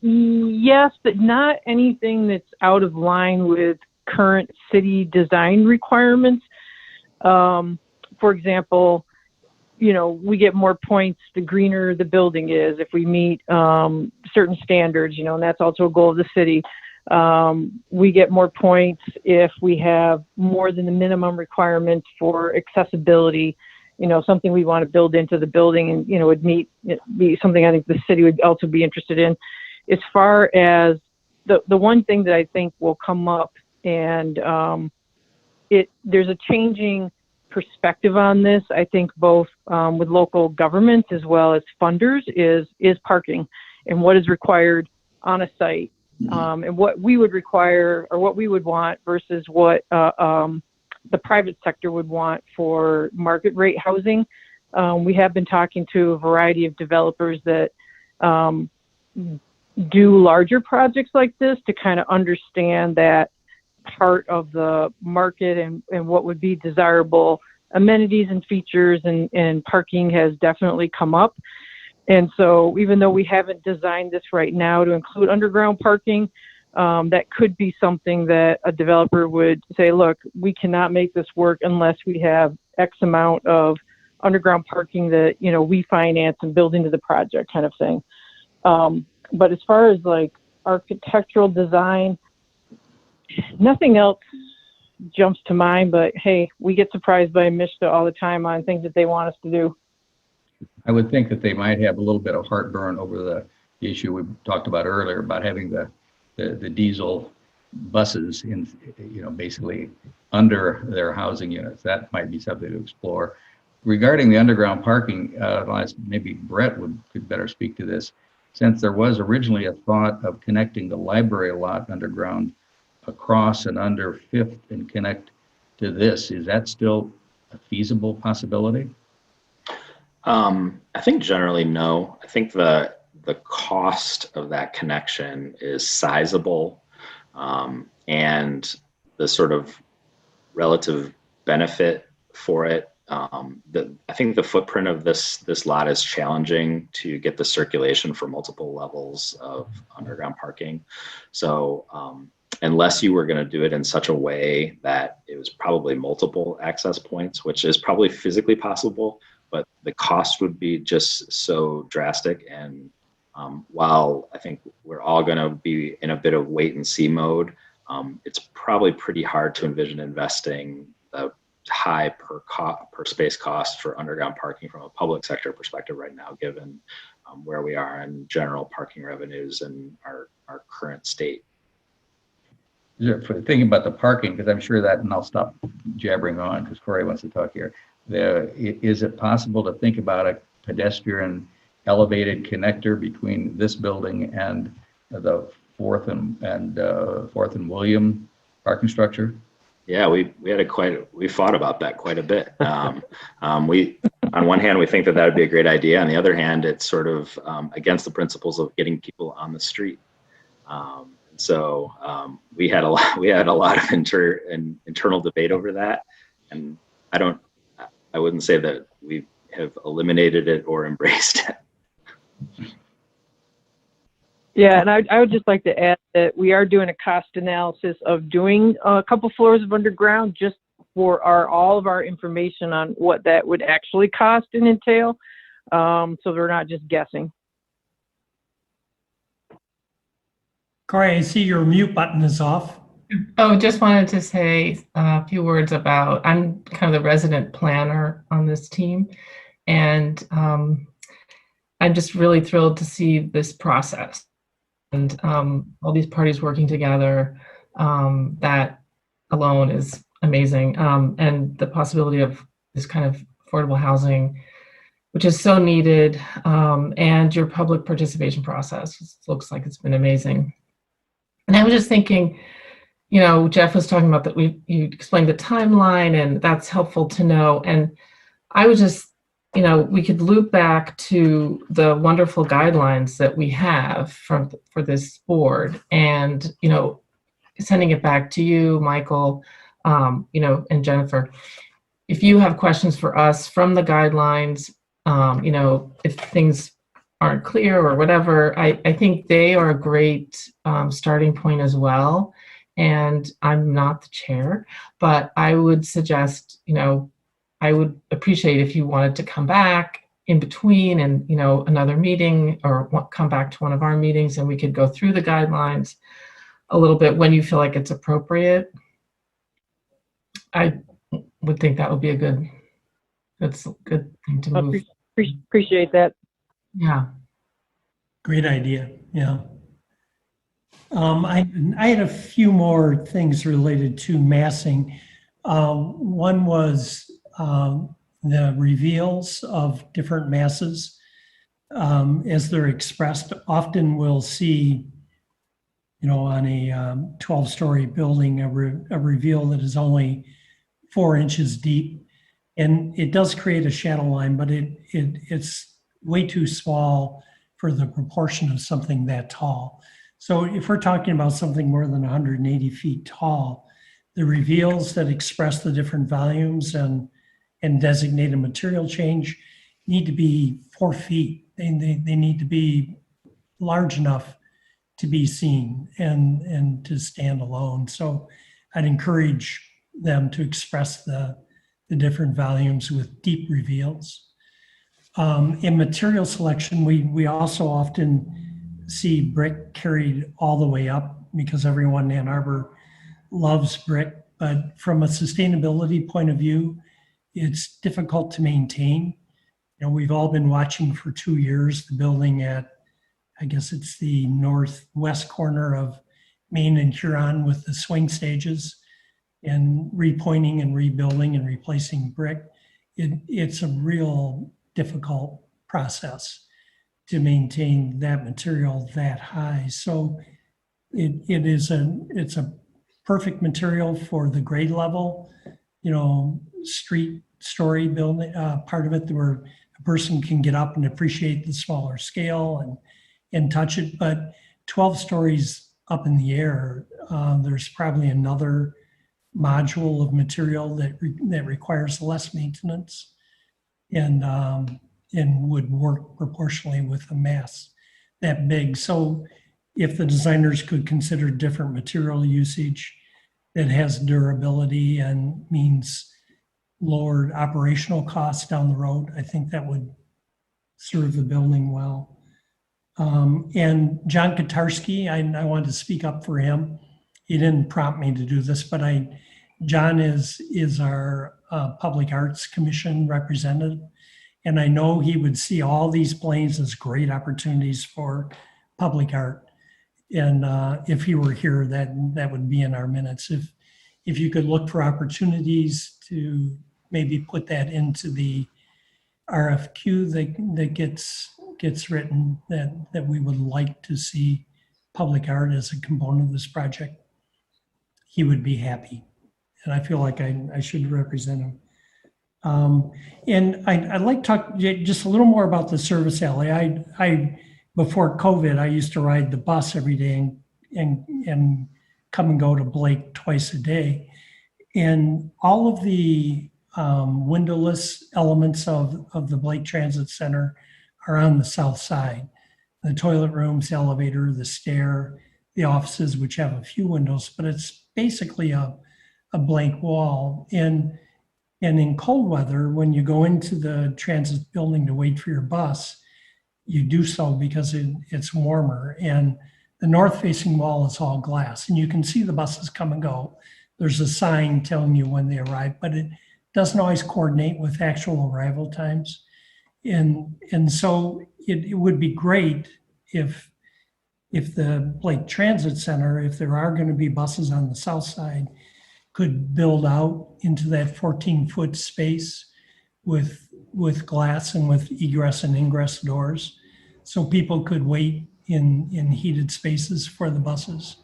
Yes, but not anything that's out of line with current city design requirements. For example, you know, we get more points the greener the building is if we meet certain standards, you know, and that's also a goal of the city. We get more points if we have more than the minimum requirements for accessibility something we want to build into the building, and would be something I think the city would also be interested in. As far as the one thing that I think will come up, and there's a changing perspective on this, I think, both with local governments as well as funders, is parking and what is required on a site, and what we would require or what we would want versus what the private sector would want for market rate housing. We have been talking to a variety of developers that do larger projects like this to kind of understand that part of the market and what would be desirable amenities and features, and parking has definitely come up. And so even though we haven't designed this right now to include underground parking, that could be something that a developer would say, look, we cannot make this work unless we have X amount of underground parking that, we finance and build into the project, kind of thing. But as far as like architectural design, nothing else jumps to mind, but hey, we get surprised by MISTA all the time on things that they want us to do. I would think that they might have a little bit of heartburn over the issue we talked about earlier about having the diesel buses in, basically under their housing units. That might be something to explore. Regarding the underground parking, maybe Brett could better speak to this, since there was originally a thought of connecting the library lot underground across and under Fifth and connect to this. Is that still a feasible possibility? I think generally no. I think the cost of that connection is sizable, and the sort of relative benefit for it. I think the footprint of this lot is challenging to get the circulation for multiple levels of underground parking. So unless you were going to do it in such a way that it was probably multiple access points, which is probably physically possible, but the cost would be just so drastic. And while I think we're all going to be in a bit of wait and see mode, it's probably pretty hard to envision investing the high per space cost for underground parking from a public sector perspective right now, given where we are in general parking revenues and our current state. For thinking about the parking, because I'm sure that, and I'll stop jabbering on because Corey wants to talk here. Is it possible to think about a pedestrian elevated connector between this building and the Fourth and William parking structure? Yeah, we thought about that quite a bit. We, on one hand, we think that would be a great idea. On the other hand, it's sort of against the principles of getting people on the street. So we had a lot of internal debate over that, and I wouldn't say that we have eliminated it or embraced it. Yeah, and I would just like to add that we are doing a cost analysis of doing a couple floors of underground just for all of our information on what that would actually cost and entail, so we're not just guessing. Corey, I see your mute button is off. Oh, just wanted to say a few words about, I'm kind of the resident planner on this team, and I'm just really thrilled to see this process and all these parties working together. That alone is amazing, and the possibility of this kind of affordable housing, which is so needed, and your public participation process looks like it's been amazing. And I was just thinking, Jeff was talking about that you explained the timeline, and that's helpful to know. And I was just, we could loop back to the wonderful guidelines that we have for this board, and sending it back to you, Michael, and Jennifer. If you have questions for us from the guidelines, if things aren't clear or whatever, I think they are a great starting point as well. And I'm not the chair, but I would suggest, I would appreciate if you wanted to come back in between and, another meeting, or come back to one of our meetings, and we could go through the guidelines a little bit when you feel like it's appropriate. I would think that would be a good That's a good thing to move. Appreciate that. Yeah. Great idea, yeah. I had a few more things related to massing. One was the reveals of different masses as they're expressed. Often we'll see, on a 12-story building, a reveal that is only 4 inches deep. And it does create a shadow line, but it's way too small for the proportion of something that tall. So if we're talking about something more than 180 feet tall, the reveals that express the different volumes and designate a material change need to be 4 feet. They need to be large enough to be seen and to stand alone. So I'd encourage them to express the different volumes with deep reveals. In material selection, we also often see brick carried all the way up because everyone in Ann Arbor loves brick. But from a sustainability point of view, it's difficult to maintain. We've all been watching for 2 years the building at, I guess it's the northwest corner of Main and Huron with the swing stages, and repointing and rebuilding and replacing brick. It's a real difficult process to maintain that material that high. So it's a perfect material for the grade level, street story building part of it, where a person can get up and appreciate the smaller scale and touch it. But 12 stories up in the air, there's probably another module of material that requires less maintenance and would work proportionally with a mass that big. So if the designers could consider different material usage that has durability and means lowered operational costs down the road, I think that would serve the building well. And John Kotarski, I wanted to speak up for him. He didn't prompt me to do this, but John is our Public Arts Commission representative, and I know he would see all these planes as great opportunities for public art. And if he were here, that would be in our minutes. If you could look for opportunities to maybe put that into the RFQ that gets written, that we would like to see public art as a component of this project, he would be happy. And I feel like I should represent him. And I'd like to talk just a little more about the service alley. I before COVID, I used to ride the bus every day and come and go to Blake twice a day. And all of the windowless elements of the Blake Transit Center are on the south side. The toilet rooms, the elevator, the stair, the offices, which have a few windows, but it's basically a blank wall. And in cold weather, when you go into the transit building to wait for your bus, you do so because it's warmer. And the north-facing wall is all glass, and you can see the buses come and go. There's a sign telling you when they arrive, but it doesn't always coordinate with actual arrival times. And so it would be great if the Blake Transit Center, if there are going to be buses on the south side, could build out into that 14-foot space with glass and with egress and ingress doors, so people could wait in heated spaces for the buses.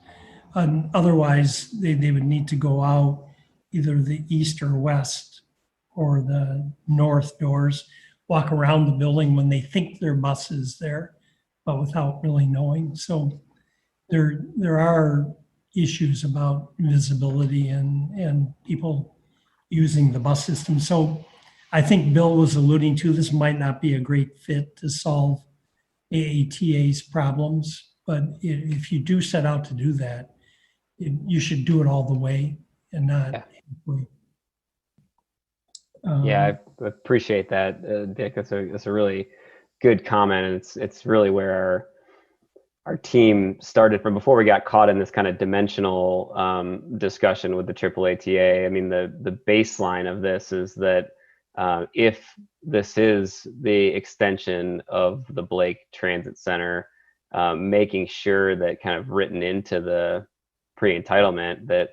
Otherwise, they would need to go out either the east or west or the north doors, walk around the building when they think their bus is there, but without really knowing. So there are issues about visibility and people using the bus system. So I think Bill was alluding to, this might not be a great fit to solve AATA's problems, but if you do set out to do that, you should do it all the way and not halfway. Yeah, I appreciate that, Dick. That's a really good comment, and it's really where our team started from before we got caught in this kind of dimensional discussion with the AAATA. I mean, the baseline of this is that if this is the extension of the Blake Transit Center, making sure that kind of written into the pre-entitlement that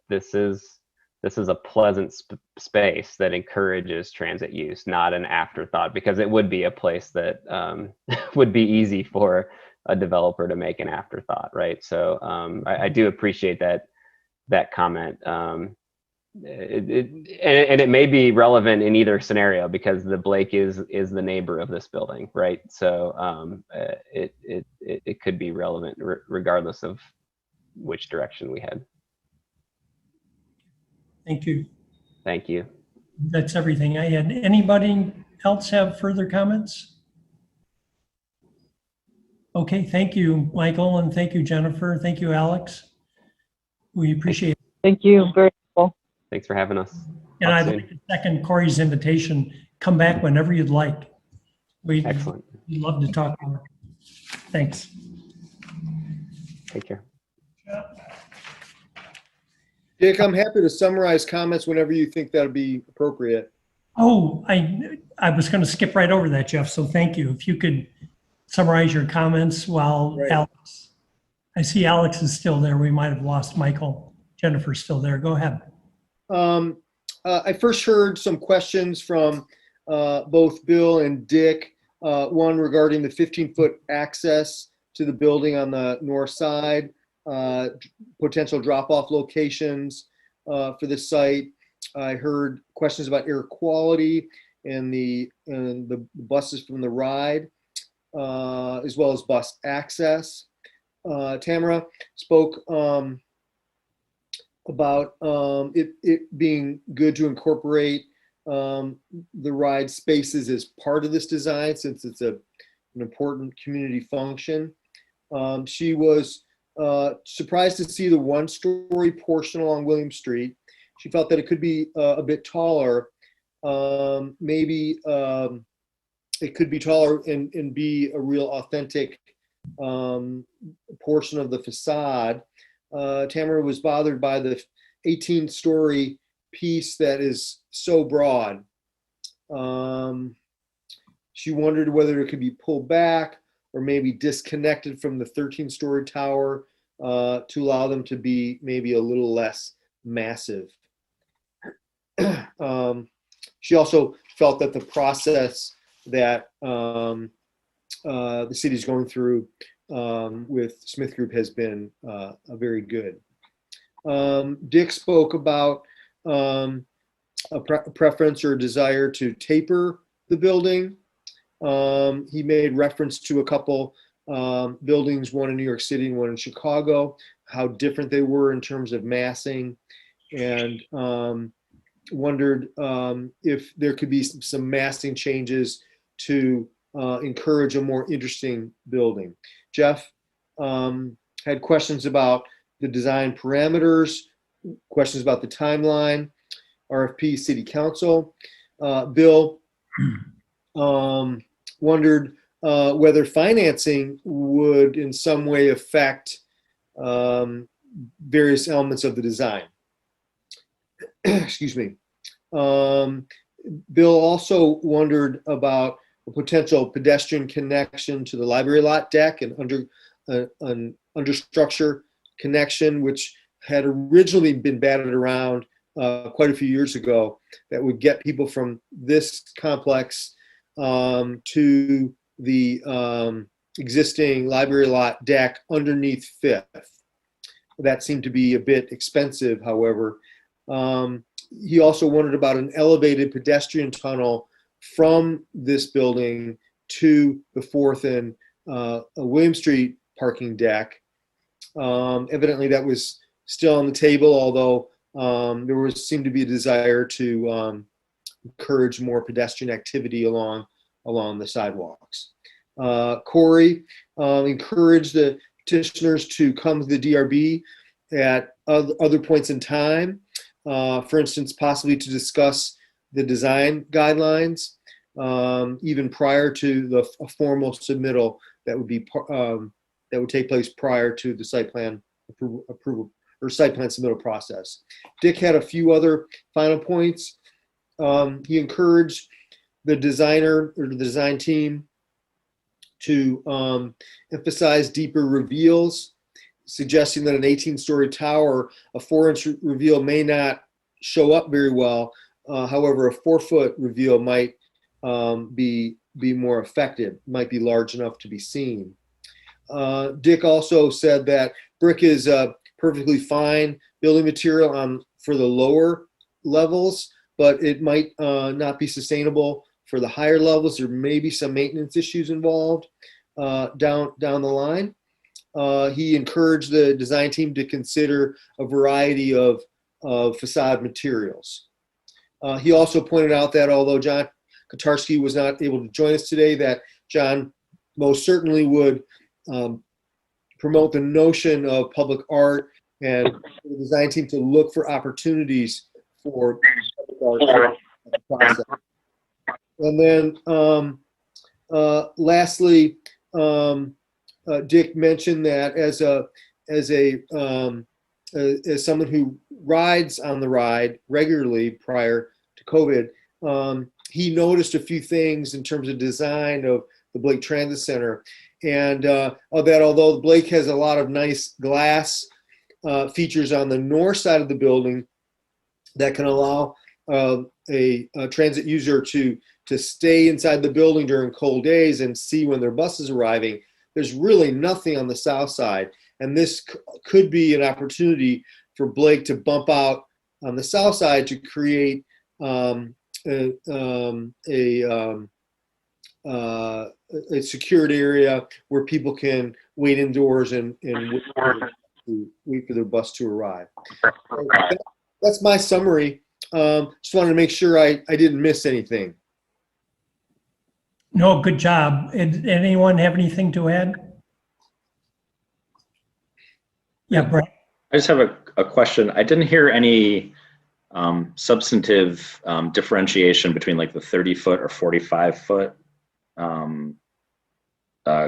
this is a pleasant space that encourages transit use, not an afterthought, because it would be a place that would be easy for a developer to make an afterthought, right? So I do appreciate that comment. It may be relevant in either scenario because the Blake is the neighbor of this building, right? So it could be relevant regardless of which direction we head. Thank you. Thank you. That's everything I had. Anybody else have further comments? Okay, thank you, Michael, and thank you, Jennifer. Thank you, Alex. We appreciate it. Thank you. Very cool. Thanks for having us. And Talk I'd soon. like to second Corey's invitation. Come back whenever you'd like. We'd Excellent. love to talk more. Thanks. Take care. Dick, I'm happy to summarize comments whenever you think that'll be appropriate. Oh, I was going to skip right over that, Jeff, so thank you. If you could summarize your comments while Right. Alex, I see Alex is still there. We might have lost Michael. Jennifer's still there. Go ahead. I first heard some questions from both Bill and Dick. One regarding the 15-foot access to the building on the north side, potential drop-off locations for the site. I heard questions about air quality and the buses from the ride, as well as bus access. Tamara spoke about it being good to incorporate the ride spaces as part of this design, since it's an important community function. She was surprised to see the one-story portion along William Street. She felt that it could be a bit taller. Maybe it could be taller and be a real authentic portion of the facade. Tamara was bothered by the 18-story piece that is so broad. She wondered whether it could be pulled back or maybe disconnected from the 13-story tower to allow them to be maybe a little less massive. She also felt that the process that the city is going through with Smith Group has been very good. Dick spoke about a preference or desire to taper the building. He made reference to a couple buildings, one in New York City and one in Chicago, how different they were in terms of massing, and wondered if there could be some massing changes to encourage a more interesting building. Jeff had questions about the design parameters, questions about the timeline, RFP, city council. Bill wondered whether financing would in some way affect various elements of the design. Excuse me. Bill also wondered about a potential pedestrian connection to the library lot deck and an understructure connection, which had originally been batted around quite a few years ago, that would get people from this complex to the existing library lot deck underneath Fifth. That seemed to be a bit expensive, however. He also wondered about an elevated pedestrian tunnel from this building to the 4th and William Street parking deck. Evidently that was still on the table, although there seemed to be a desire to encourage more pedestrian activity along the sidewalks. Corey encouraged the petitioners to come to the DRB at other points in time, for instance, possibly to discuss the design guidelines, even prior to a formal submittal that would take place prior to the site plan approval or site plan submittal process. Dick had a few other final points. He encouraged the designer or the design team to emphasize deeper reveals, suggesting that an 18-story tower, a 4-inch reveal may not show up very well. However, a 4-foot reveal might be more effective, might be large enough to be seen. Dick also said that brick is a perfectly fine building material for the lower levels, but it might not be sustainable for the higher levels. There may be some maintenance issues involved down the line. He encouraged the design team to consider a variety of facade materials. He also pointed out that although John Kotarski was not able to join us today, that John most certainly would promote the notion of public art and the design team to look for opportunities for public art process. And then lastly, Dick mentioned that as someone who rides on the ride regularly prior to COVID, he noticed a few things in terms of design of the Blake Transit Center, and that although Blake has a lot of nice glass features on the north side of the building that can allow a transit user to stay inside the building during cold days and see when their bus is arriving, there's really nothing on the south side. And this could be an opportunity for Blake to bump out on the south side to create a secured area where people can wait indoors and wait for their bus to arrive. That's my summary. Just wanted to make sure I didn't miss anything. No, good job. Anyone have anything to add? Yeah, Brett. I just have a question. I didn't hear any substantive differentiation between like the 30-foot or 45-foot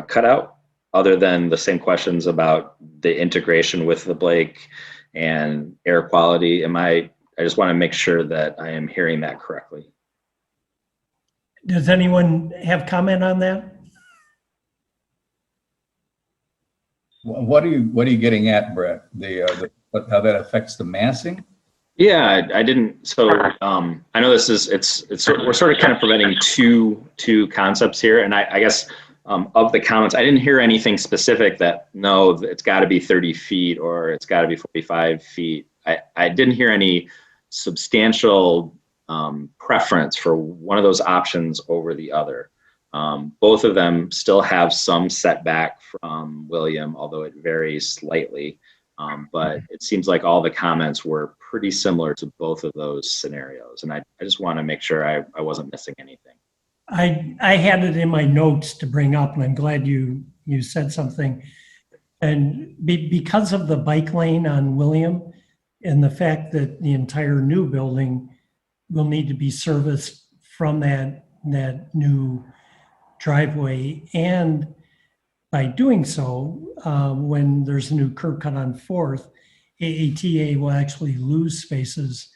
cutout, other than the same questions about the integration with the Blake and air quality. I just want to make sure that I am hearing that correctly. Does anyone have comment on that? What are you getting at, Brett? How that affects the massing? Yeah, I didn't. So I know this is we're sort of kind of presenting two concepts here, and I guess of the comments, I didn't hear anything specific that no, it's got to be 30 feet or it's got to be 45 feet. I didn't hear any substantial preference for one of those options over the other. Both of them still have some setback from William, although it varies slightly. But it seems like all the comments were pretty similar to both of those scenarios. And I just want to make sure I wasn't missing anything. I had it in my notes to bring up, and I'm glad you said something. And because of the bike lane on William and the fact that the entire new building will need to be serviced from that new driveway, and by doing so, when there's a new curb cut on 4th, AATA will actually lose spaces.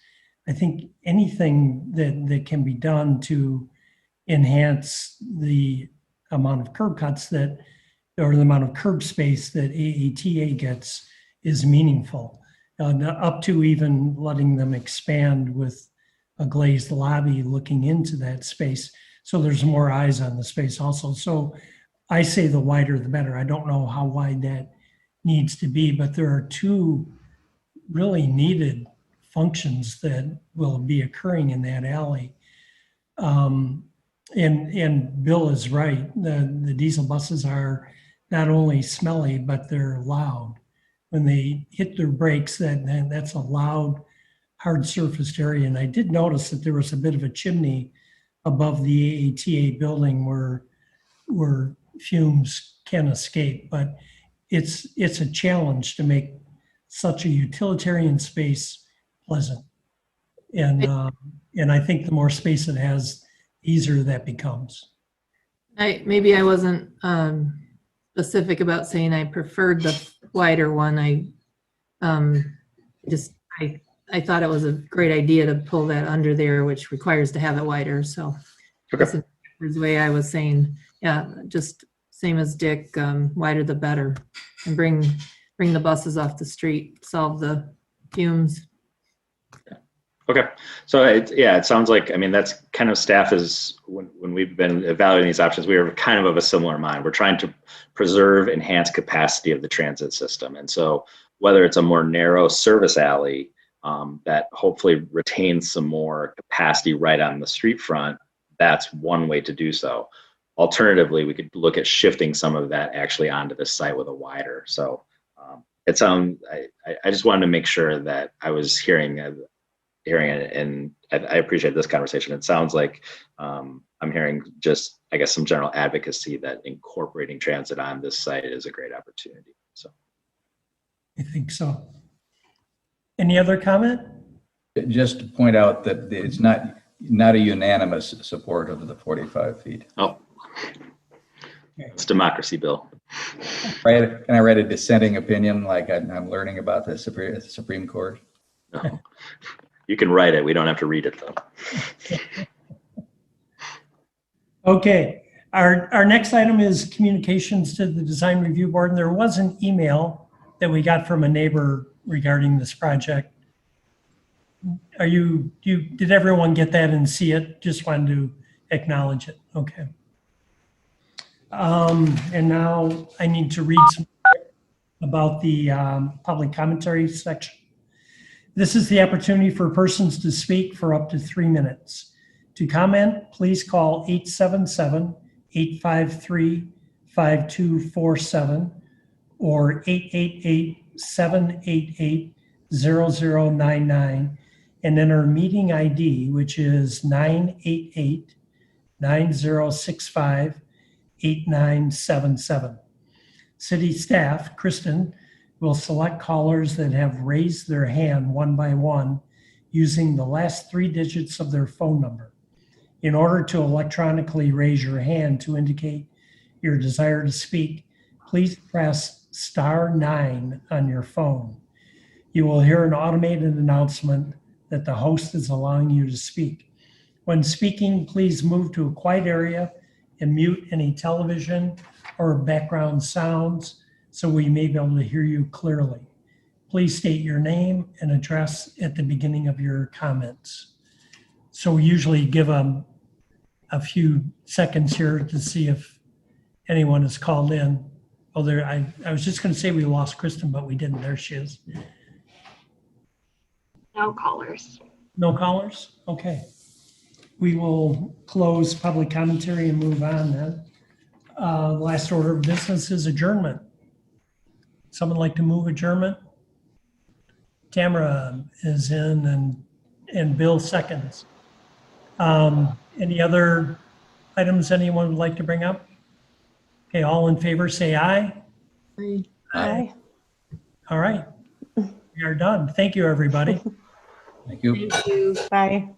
I think anything that can be done to enhance the amount of curb cuts or the amount of curb space that AATA gets is meaningful, up to even letting them expand with a glazed lobby looking into that space. So there's more eyes on the space also. So I say the wider the better. I don't know how wide that needs to be, but there are two really needed functions that will be occurring in that alley. And Bill is right. The diesel buses are not only smelly, but they're loud. When they hit their brakes, that's a loud, hard surfaced area. And I did notice that there was a bit of a chimney above the AATA building where fumes can escape, but it's a challenge to make such a utilitarian space pleasant. And I think the more space it has, the easier that becomes. Maybe I wasn't specific about saying I preferred the wider one. I I thought it was a great idea to pull that under there, which requires to have it wider, so. Okay. That's the way I was saying, yeah, just same as Dick, wider the better. And bring the buses off the street, solve the fumes. Okay, so it sounds like, I mean, that's kind of staff is, when we've been evaluating these options, we are kind of a similar mind. We're trying to preserve, enhance capacity of the transit system. And so whether it's a more narrow service alley that hopefully retains some more capacity right on the street front, that's one way to do so. Alternatively, we could look at shifting some of that actually onto the site with a wider. So I just wanted to make sure that I was hearing it, and I appreciate this conversation. It sounds like I'm hearing just, I guess, some general advocacy that incorporating transit on this site is a great opportunity. So I think so. Any other comment? Just to point out that it's not a unanimous support of the 45 feet. Oh, it's democracy, Bill. Can I write a dissenting opinion like I'm learning about the Supreme Court? No. You can write it. We don't have to read it, though. Okay, our next item is communications to the Design Review Board. And there was an email that we got from a neighbor regarding this project. Did everyone get that and see it? Just wanted to acknowledge it. Okay. And now I need to read some about the public commentary section. This is the opportunity for persons to speak for up to 3 minutes. To comment, please call 877-853-5247 or 888-788-0099 and enter meeting ID, which is 988-9065-8977. City staff, Kristen, will select callers that have raised their hand one by one using the last 3 digits of their phone number. In order to electronically raise your hand to indicate your desire to speak, please press *9 on your phone. You will hear an automated announcement that the host is allowing you to speak. When speaking, please move to a quiet area and mute any television or background sounds so we may be able to hear you clearly. Please state your name and address at the beginning of your comments. So we usually give them a few seconds here to see if anyone has called in. Oh, there, I was just going to say we lost Kristen, but we didn't. There she is. No callers. No callers? Okay. We will close public commentary and move on then. The last order of business is adjournment. Someone like to move adjournment? Tamara is in and Bill seconds. Any other items anyone would like to bring up? Okay, all in favor say aye. Aye. All right, we are done. Thank you, everybody. Thank you. Thank you. Bye.